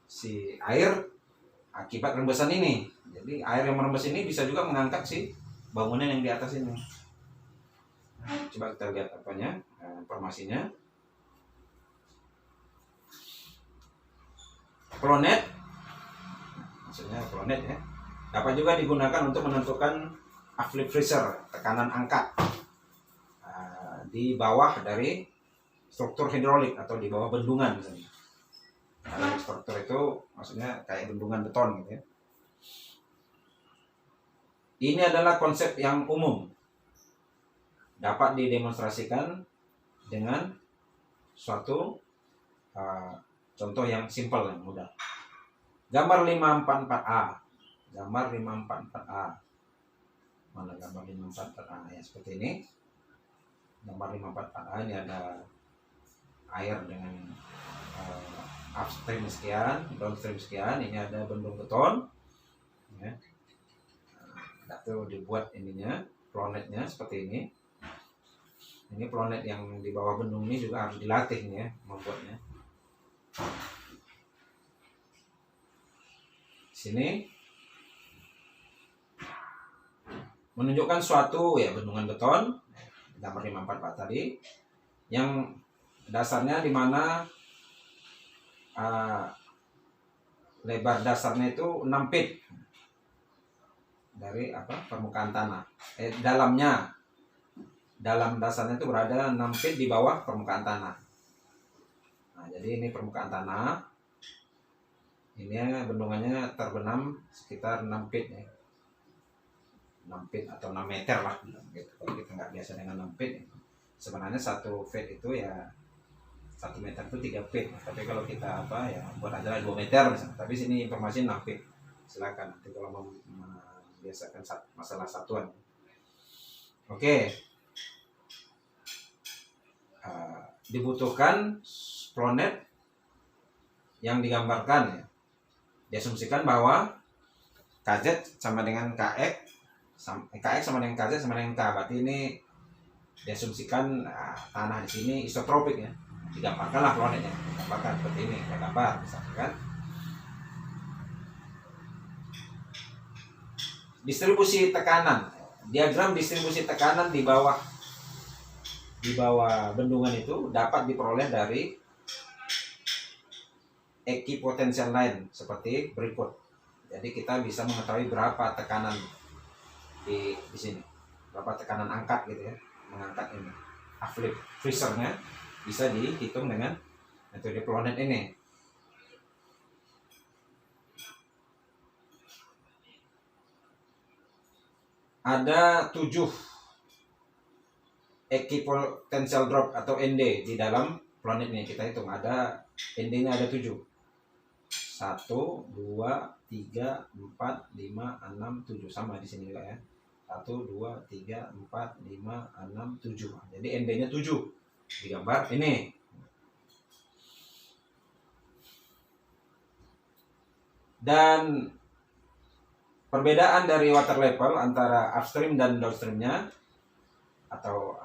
si air akibat rembesan ini? Jadi air yang merembes ini bisa juga mengangkat si bangunan yang di atas ini. Nah, coba kita lihat informasinya. Plonet, maksudnya Plonet ya, dapat juga digunakan untuk menentukan uplift pressure, tekanan angkat di bawah dari struktur hidrolik atau di bawah bendungan misalnya. Nah, struktur itu maksudnya kayak bendungan beton gitu ya. Ini adalah konsep yang umum, dapat didemonstrasikan dengan suatu contoh yang simpel, yang mudah. Gambar 544A. Gambar 544A. Mana gambar 544A? Ya, seperti ini. Gambar 544A ini ada air dengan upstream sekian, downstream sekian. Ini ada bendung beton. Ya. Itu dibuat ininya, Plonetnya seperti ini. Ini Plonet yang di bawah bendung ini juga harus dilatih nih ya, membuatnya. Sini menunjukkan suatu ya bendungan beton, gambar 544 tadi, yang dasarnya di mana lebar dasarnya itu 6 feet dari permukaan tanah. Dalam dasarnya itu berada 6 feet di bawah permukaan tanah. Nah, jadi ini permukaan tanah. Ini bendungannya terbenam sekitar 6 feet ya. 6 feet atau 6 meter lah gitu. Kalau kita nggak biasa dengan 6 feet, sebenarnya 1 feet itu ya 1 meter itu 3 feet. Tapi kalau kita buat aja 2 meter misalnya. Tapi sini informasi 6 feet. Silakan nanti kalau mau membiasakan masalah satuan. Oke. Dibutuhkan Plonet yang digambarkan ya. Diasumsikan bahwa KZ sama dengan KX, KX sama dengan KZ sama dengan K. Berarti ini diasumsikan tanah di sini isotropik ya. Digambarkanlah Plonetnya. Digambarkan seperti ini. Kita gambar misalkan. Distribusi tekanan. diagram distribusi tekanan di bawah bendungan itu dapat diperoleh dari equipotensial line seperti berikut. Jadi kita bisa mengetahui berapa tekanan di sini, berapa tekanan angkat gitu ya, mengangkat ini. Uplift pressure-nya bisa dihitung dengan metode Plonet ini. Ada 7 equipotential drop atau ND di dalam Plonet ini. Kita hitung ada ND-nya ada 7. 1, 2, 3, 4, 5, 6, 7. Sama di sini juga ya. 1, 2, 3, 4, 5, 6, 7. Jadi ND-nya 7 di gambar ini. Dan perbedaan dari water level antara upstream dan downstreamnya atau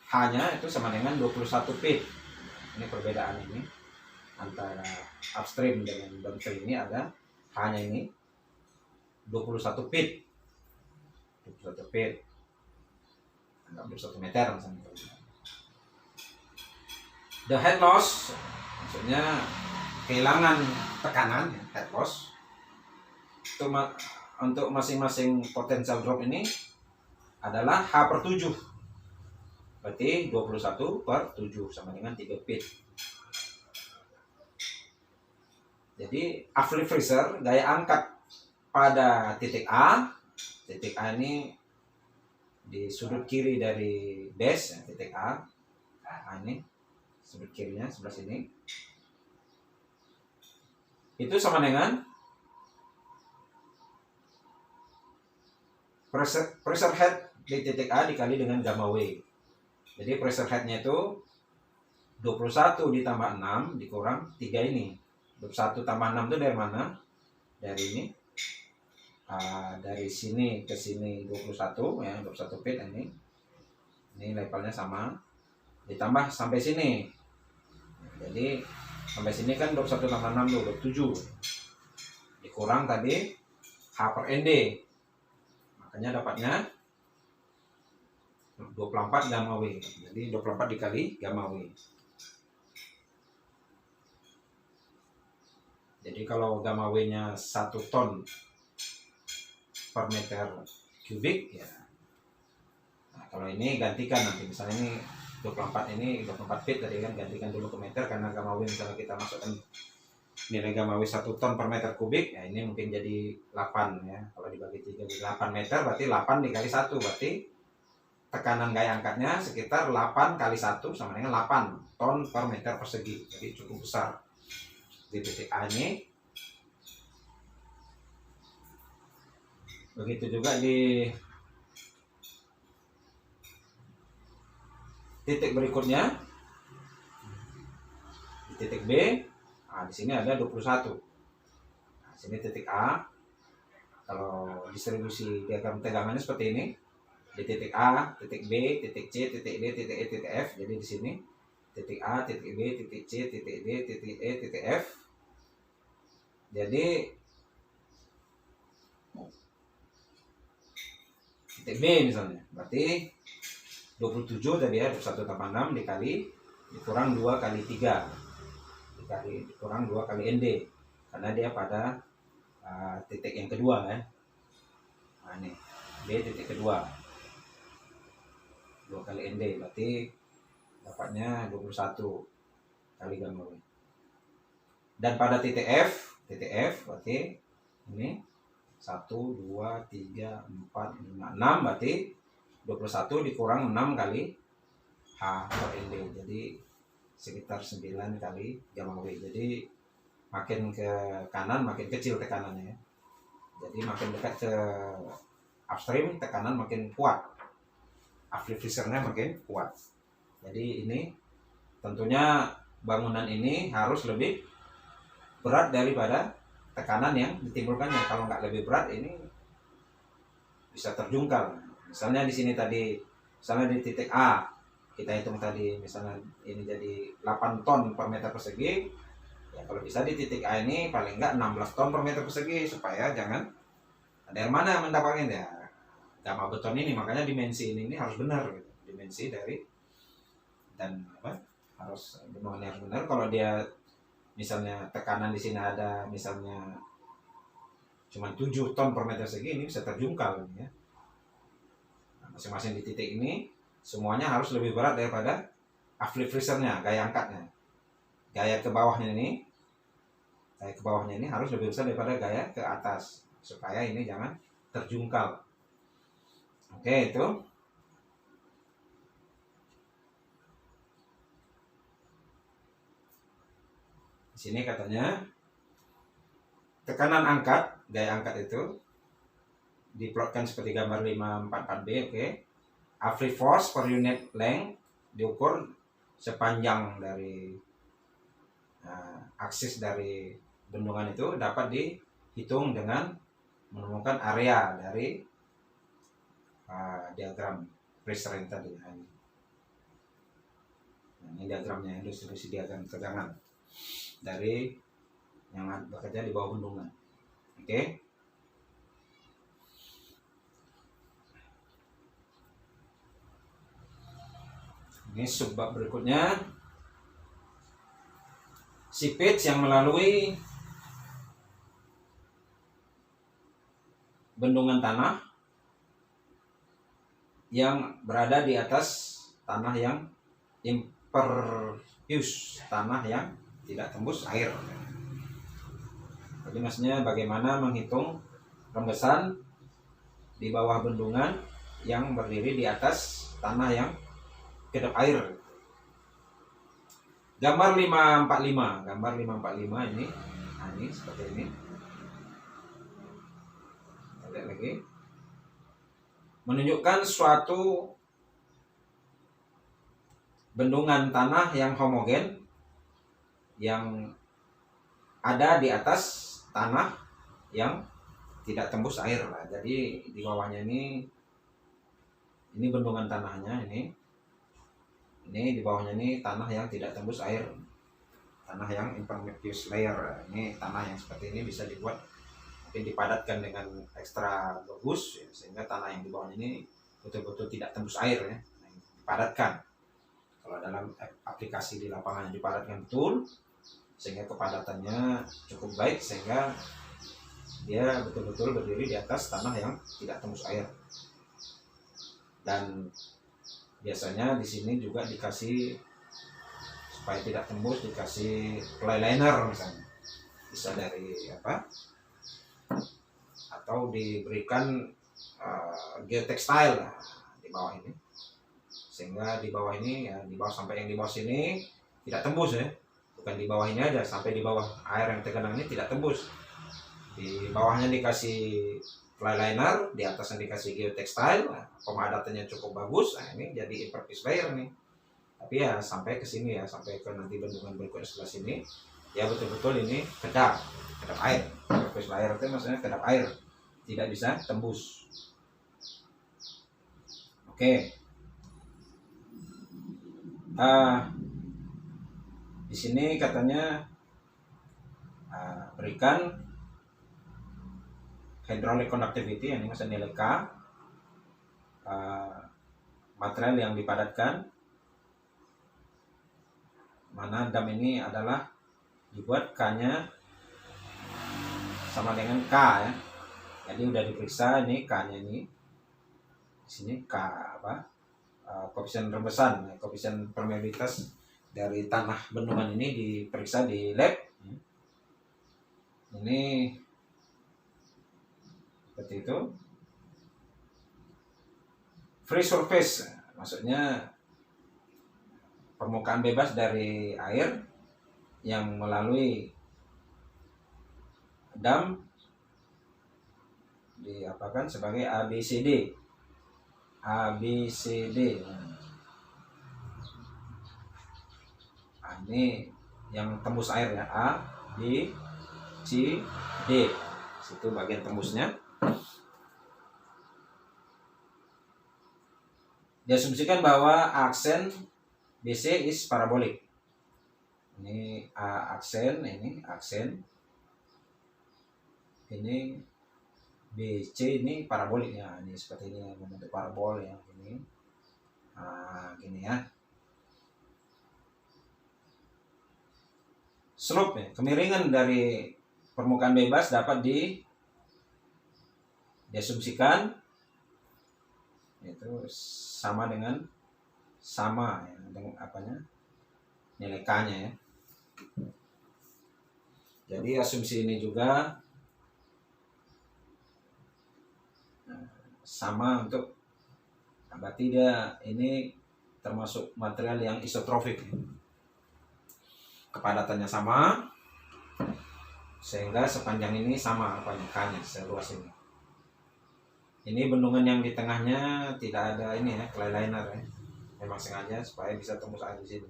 H-nya itu sama dengan 21 feet. Ini perbedaan ini antara upstream dengan downstream, ini ada H-nya ini 21 feet. 21 feet. Anggap 21 meter misalnya. The head loss maksudnya kehilangan tekanan, head loss. Untuk masing-masing potential drop ini adalah H per 7. Berarti 21 per 7 sama dengan 3 feet. Jadi uplift pressure, gaya angkat pada titik A. Titik A ini di sudut kiri dari base, titik A. Ini sudut kirinya sebelah sini. Itu sama dengan pressure head di titik A dikali dengan gamma W. Jadi pressure head-nya itu 21 ditambah 6 dikurang 3 ini. 21 tambah 6 itu dari mana? Dari ini. Dari sini ke sini 21 ya, 21 feet ini. Ini levelnya sama. Ditambah sampai sini. Jadi sampai sini kan 21 tambah 6 itu 27. Dikurang tadi H per ND. Makanya dapatnya 24 gamma W. Jadi 24 dikali gamma W. Jadi kalau gamma W-nya 1 ton per meter kubik ya. Nah, kalau ini gantikan nanti misalnya ini 24 feet tadi kan, gantikan dulu ke meter karena gamma W misalnya kita masukkan nilai gamma W 1 ton per meter kubik ya, ini mungkin jadi 8 ya. Kalau dibagi 3 jadi 8 meter berarti 8 dikali 1 berarti tekanan gaya angkatnya sekitar 8 kali 1 sama dengan 8 ton per meter persegi. Jadi cukup besar. Di titik A ini. Begitu juga di titik berikutnya. Di titik B. Nah, di sini ada 21. Nah, sini titik A. Kalau distribusi diagram tegangannya seperti ini. Di titik A, titik B, titik C, titik D, titik E, titik F. Jadi di sini titik A, titik B, titik C, titik D, titik E, titik F. Jadi titik B misalnya, berarti 27 tadi ya, 21 tambah 6 dikali dikurang 2 kali 3 dikurang 2 kali ND karena dia pada titik yang kedua ya. Nah ini B titik kedua 2 kali ND berarti dapatnya 21 kali gamma W. Dan pada titik F berarti ini 1, 2, 3, 4, 5, 6 berarti 21 dikurang 6 kali H per ND. Jadi sekitar 9 kali gamma W. Jadi makin ke kanan makin kecil tekanannya ya. Jadi makin dekat ke upstream tekanan makin kuat. Uplift pressure-nya makin kuat. Jadi ini tentunya bangunan ini harus lebih berat daripada tekanan yang ditimbulkannya. Kalau nggak lebih berat ini bisa terjungkal. Misalnya di sini tadi, misalnya di titik A kita hitung tadi, misalnya ini jadi 8 ton per meter persegi. Ya kalau bisa di titik A ini paling nggak 16 ton per meter persegi supaya jangan ada yang mana yang mendapatkan ya. gamma beton ini, makanya dimensi ini harus benar gitu. Dimensi dari dan harus bendungannya harus benar. Kalau dia misalnya tekanan di sini ada misalnya cuma 7 ton per meter persegi, ini bisa terjungkal ya. Nah, masing-masing di titik ini semuanya harus lebih berat daripada uplift pressure-nya, gaya angkatnya. Gaya ke bawahnya ini harus lebih besar daripada gaya ke atas supaya ini jangan terjungkal. Oke, itu. Di sini katanya tekanan angkat, gaya angkat itu diplotkan seperti gambar 544B, oke. Uplift force per unit length diukur sepanjang dari aksis dari bendungan itu dapat dihitung dengan menemukan area dari diagram pressure yang tadi. Nah, ini diagramnya, distribusi diagram tegangan dari yang bekerja di bawah bendungan. Oke. Ini subbab berikutnya, seepage yang melalui bendungan tanah yang berada di atas tanah yang impervious, tanah yang tidak tembus air. Jadi maksudnya bagaimana menghitung rembesan di bawah bendungan yang berdiri di atas tanah yang kedap air. Gambar 545 ini, nah ini seperti ini. Lihat lagi. Menunjukkan suatu bendungan tanah yang homogen yang ada di atas tanah yang tidak tembus air lah. Jadi di bawahnya ini bendungan tanahnya ini di bawahnya ini tanah yang tidak tembus air, tanah yang impervious layer. Ini tanah yang seperti ini bisa dibuat mungkin dipadatkan dengan ekstra bagus ya, sehingga tanah yang di bawahnya ini betul-betul tidak tembus air ya, dipadatkan. Kalau dalam aplikasi di lapangan dipadatkan betul sehingga kepadatannya cukup baik sehingga dia betul-betul berdiri di atas tanah yang tidak tembus air. Dan biasanya di sini juga dikasih supaya tidak tembus, dikasih ply liner misalnya, bisa dari atau diberikan geotextile di bawah ini, sehingga di bawah ini ya, di bawah sampai yang di bawah sini tidak tembus ya, bukan di bawah ini aja, sampai di bawah air yang tergenang ini tidak tembus. Di bawahnya dikasih ply liner, di atasnya dikasih geotextile, pemadatannya cukup bagus. Nah ini jadi impervious layer nih. Tapi ya sampai ke sini ya, sampai ke nanti bendungan berikutnya sebelah sini, ya betul-betul ini kedap air. Impervious layer itu maksudnya kedap air, tidak bisa tembus. Oke. Di sini katanya berikan hydraulic conductivity, ini maksudnya nilai K, material yang dipadatkan, mana dam ini adalah dibuat K-nya sama dengan K ya. Jadi udah diperiksa ini K-nya ini. Di sini K koefisien rembesan, koefisien permeabilitas dari tanah bendungan ini diperiksa di lab. Ini seperti itu. Free surface maksudnya permukaan bebas dari air yang melalui dam diapakan sebagai ABCD. Nah, ini yang tembus air ya, A, B, C, D. Situ bagian tembusnya. Diasumsikan bahwa aksen BC is parabolic. Ini aksen, ini aksen. Ini BC ini parabolik ya, ini seperti ini membentuk parabol ya, ini gini ya. Slope ya, kemiringan dari permukaan bebas dapat diasumsikan itu sama dengan ya, dengan apanya, nilai K-nya ya. Jadi asumsi ini juga sama untuk, berarti dia ini termasuk material yang isotrofik, kepadatannya sama sehingga sepanjang ini sama apanya, K-nya seluas ini. Ini bendungan yang di tengahnya tidak ada ini ya, clay liner ya, memang sengaja supaya bisa tembus air di sini.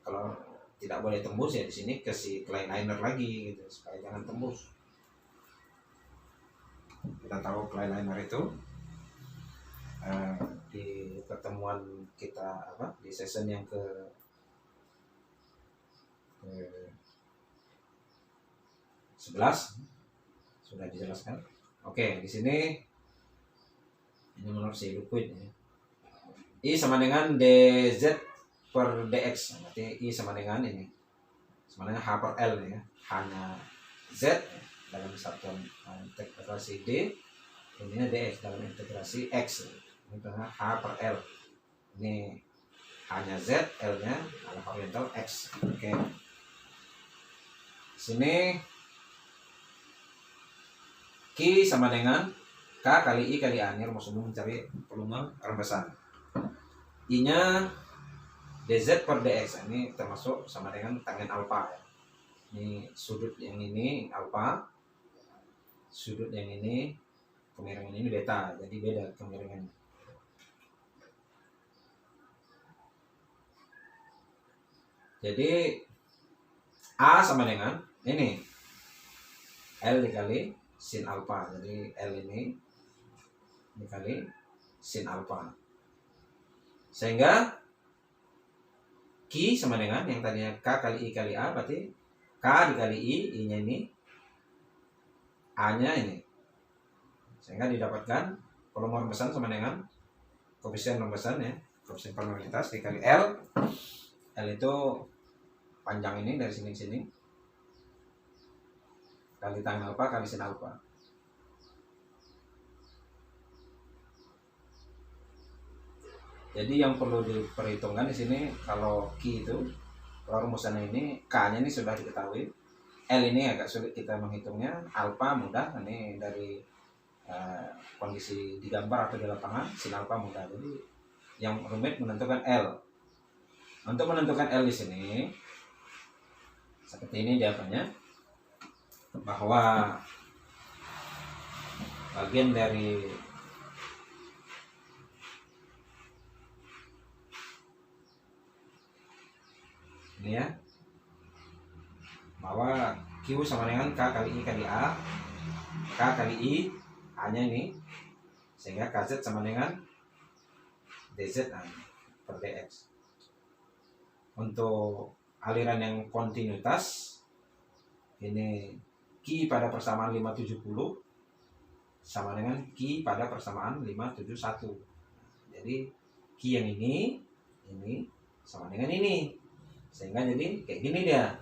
Kalau tidak boleh tembus ya di sini ke si clay liner lagi gitu, supaya jangan tembus. Kita tahu clay liner itu di pertemuan kita di season yang ke 11 sudah dijelaskan. Oke, di sini ini menurut si liquid ya. I sama dengan dz per dx, berarti I sama dengan ini, sama dengan H per L ya, hanya Z dalam satuan integrasi D, ini dx dalam integrasi X, ini karena H per L, ini hanya Z, L nya adalah horizontal X. Oke, sini Q sama dengan K kali I kali A, ini rumus umum mencari volume rembesan. I nya dz per dx, ini termasuk sama dengan tangen alfa ya. Ini sudut yang ini alfa, sudut yang ini kemiringan ini beta, jadi beda kemiringannya. Jadi A sama dengan ini L dikali sin alfa, jadi L ini dikali sin alfa, sehingga Q sama dengan yang tadinya K kali I kali A, berarti K dikali I, I-nya ini, A-nya ini, sehingga didapatkan volume rembesan sama dengan koefisien rembesan ya, koefisien permeabilitas dikali L. L itu panjang ini dari sini ke sini kali tan alfa kali sin alfa. Jadi yang perlu diperhitungkan di sini, kalau Q itu, kalau rumusannya ini, K-nya ini sudah diketahui, L ini agak sulit kita menghitungnya, alfa mudah, ini dari kondisi di gambar atau di lapangan, sin alfa mudah. Jadi yang rumit menentukan L. Untuk menentukan L di sini, seperti ini diapanya, bahwa bagian dari ini ya, bahwa Q sama dengan K kali I kali A, K kali I, A-nya ini, sehingga KZ sama dengan dz per dx. Untuk aliran yang kontinuitas, ini Q pada persamaan 570 sama dengan Q pada persamaan 571. Jadi Q yang ini sama dengan ini, sehingga jadi kayak gini dia.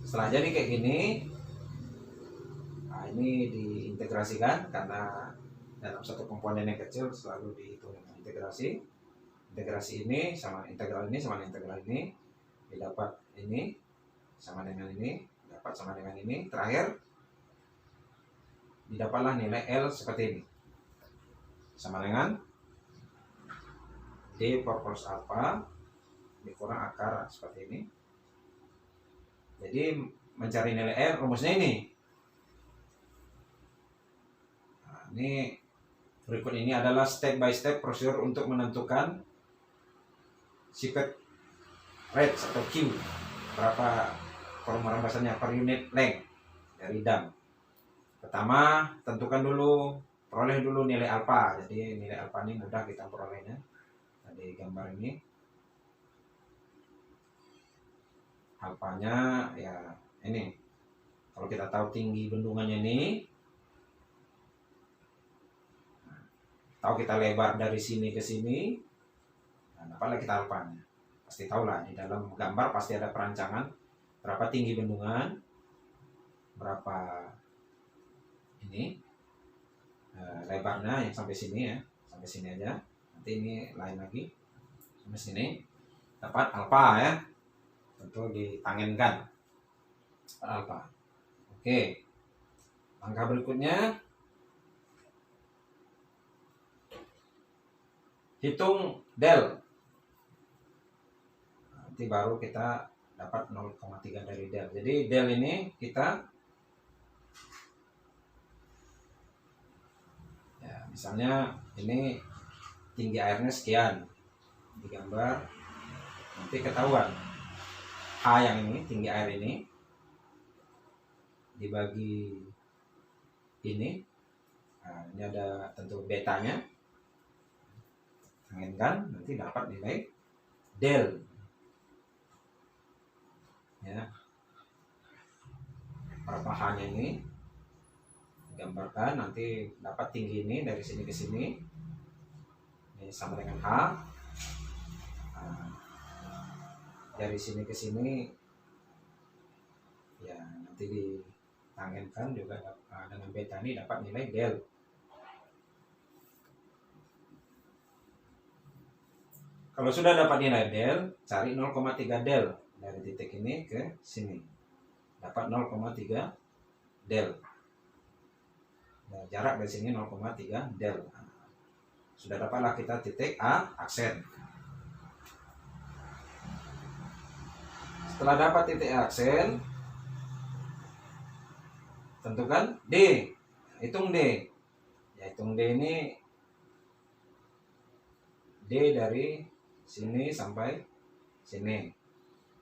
Setelah jadi kayak gini, nah ini diintegrasikan, karena dalam satu komponen yang kecil selalu dihitung integrasi. Integrasi ini sama integral ini sama integral ini, didapat ini sama dengan ini, dapat sama dengan ini, terakhir didapatlah nilai L seperti ini, sama dengan D per cos alpha dikurang akar seperti ini. Jadi mencari nilai R rumusnya ini. Nah, ini berikut ini adalah step by step prosedur untuk menentukan secret rate atau Q, berapa volume rembesannya per unit length dari dam. Pertama, tentukan dulu, peroleh dulu nilai alfa. Jadi nilai alfa ini mudah kita perolehnya di gambar ini. Alfanya ya ini, kalau kita tahu tinggi bendungannya ini, tahu kita lebar dari sini ke sini, nah, dapatlah kita alfanya. Pasti tahu lah, di dalam gambar pasti ada perancangan berapa tinggi bendungan, berapa ini lebarnya yang sampai sini ya, sampai sini aja. Nanti ini lain lagi sampai sini, dapat alfa ya, tentu ditangenkan alfa. Oke, langkah berikutnya hitung del. Nanti baru kita dapat 0,3 dari del. Jadi del ini kita ya, misalnya ini tinggi airnya sekian, digambar, nanti ketahuan H yang ini, tinggi air ini dibagi ini, nah, ini ada tentu betanya, tangenkan, nanti dapat nilai del ya. Berapa H-nya ini digambarkan, nanti dapat tinggi ini dari sini ke sini, ini sama dengan H. Nah, dari sini ke sini ya, nanti ditangenkan juga dengan beta ini dapat nilai del. Kalau sudah dapat nilai del, cari 0,3 del dari titik ini ke sini, dapat 0,3 del. Nah, jarak dari sini 0,3 del. Nah, sudah dapatlah kita titik A aksen. Setelah dapat titik A aksen, tentukan D. Hitung D. Ya, hitung D ini D dari sini sampai sini.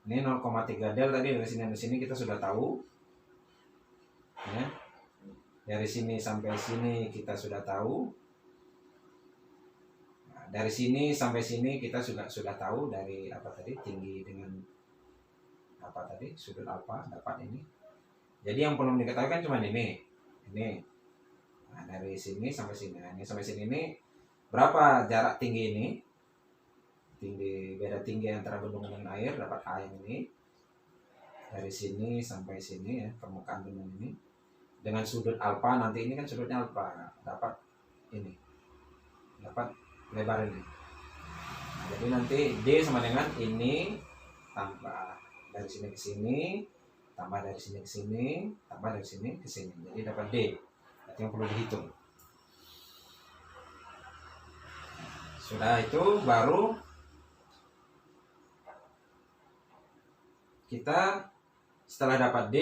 Ini 0,3 del tadi, dari sini ke sini kita sudah tahu. Ya. Dari sini sampai sini kita sudah tahu. Nah, dari sini sampai sini kita sudah tahu dari apa tadi, tinggi dengan apa tadi, sudut alfa, dapat ini. Jadi yang perlu diketahui kan cuma ini. Nah, dari sini sampai sini. Nah, ini sampai sini ini berapa jarak tinggi ini? Beda tinggi antara bendungan dan air, dapat A yang ini. Dari sini sampai sini ya, permukaan bendungan ini. Dengan sudut alfa, nanti ini kan sudutnya alfa, dapat ini. Dapat lebar ini. Nah, jadi nanti D sama dengan ini tambah dari sini ke sini, tambah dari sini ke sini, tambah dari sini ke sini. Jadi dapat D. Itu yang perlu dihitung. Sudah itu baru kita setelah dapat D,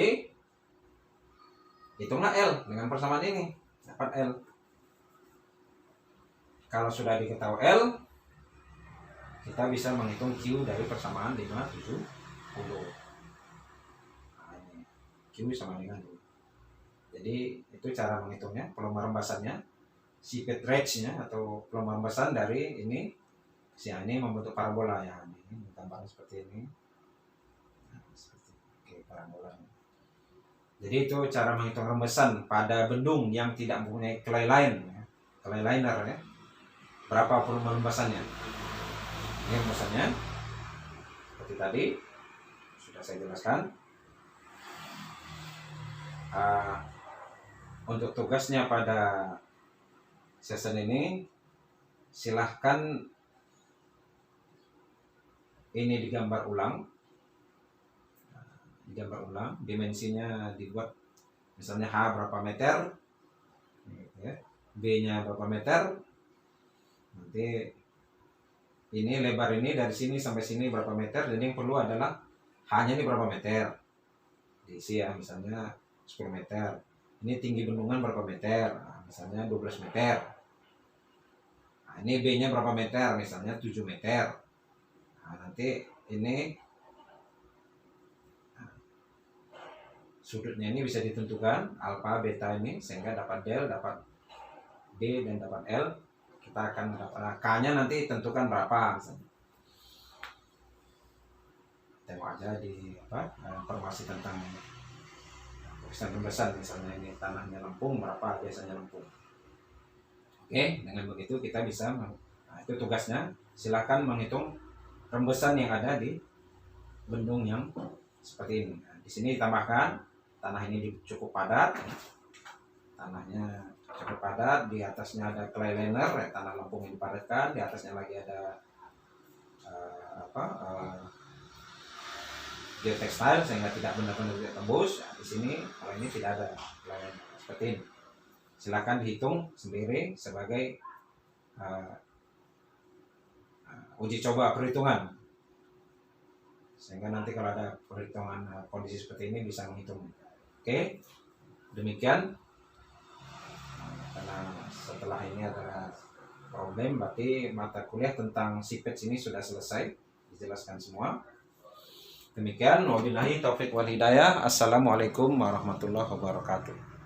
hitunglah L dengan persamaan ini, dapat L. Kalau sudah diketahui L, kita bisa menghitung Q dari persamaan 570. Nah, ini Q sama dengan 2. Jadi itu cara menghitungnya, peluang rembasannya, Seeped range-nya atau peluang rembasan dari ini. Ini membentuk parabola ya, ini gambarnya seperti ini. Parabola. Jadi itu cara menghitung rembesan pada bendung yang tidak mempunyai clay line, clay liner ya. Berapa volume rembesannya? Ini rembesannya seperti tadi sudah saya jelaskan. Untuk tugasnya pada session ini, silahkan ini digambar ulang. Dimensinya dibuat, misalnya H berapa meter, B nya berapa meter, nanti ini lebar ini dari sini sampai sini berapa meter. Jadi yang perlu adalah H nya ini berapa meter, diisi ya, misalnya 10 meter. Ini tinggi bendungan berapa meter, nah, misalnya 12 meter. Nah, ini B nya berapa meter, misalnya 7 meter. Nah, nanti ini sudutnya ini bisa ditentukan alfa beta ini, sehingga dapat del, dapat D dan dapat L. Kita akan dapat K nya nanti tentukan berapa misalnya. Tengok aja di informasi tentang rembesan, misalnya ini tanahnya lempung berapa biasanya lempung. Oke, dengan begitu kita bisa, nah, itu tugasnya. Silakan menghitung rembesan yang ada di bendung yang seperti ini. Nah, di sini ditambahkan tanah ini cukup padat, tanahnya cukup padat, di atasnya ada clay liner, tanah lempung yang dipadatkan, di atasnya lagi ada geotextile sehingga tidak benar-benar tembus. Nah, di sini kalau ini tidak ada clay liner seperti ini. Silakan dihitung sendiri sebagai uji coba perhitungan, sehingga nanti kalau ada perhitungan kondisi seperti ini bisa menghitung. Oke, demikian. Karena setelah ini ada problem, berarti mata kuliah tentang sipage ini sudah selesai, dijelaskan semua. Demikian, wabillahi taufik wal hidayah. Assalamualaikum warahmatullahi wabarakatuh.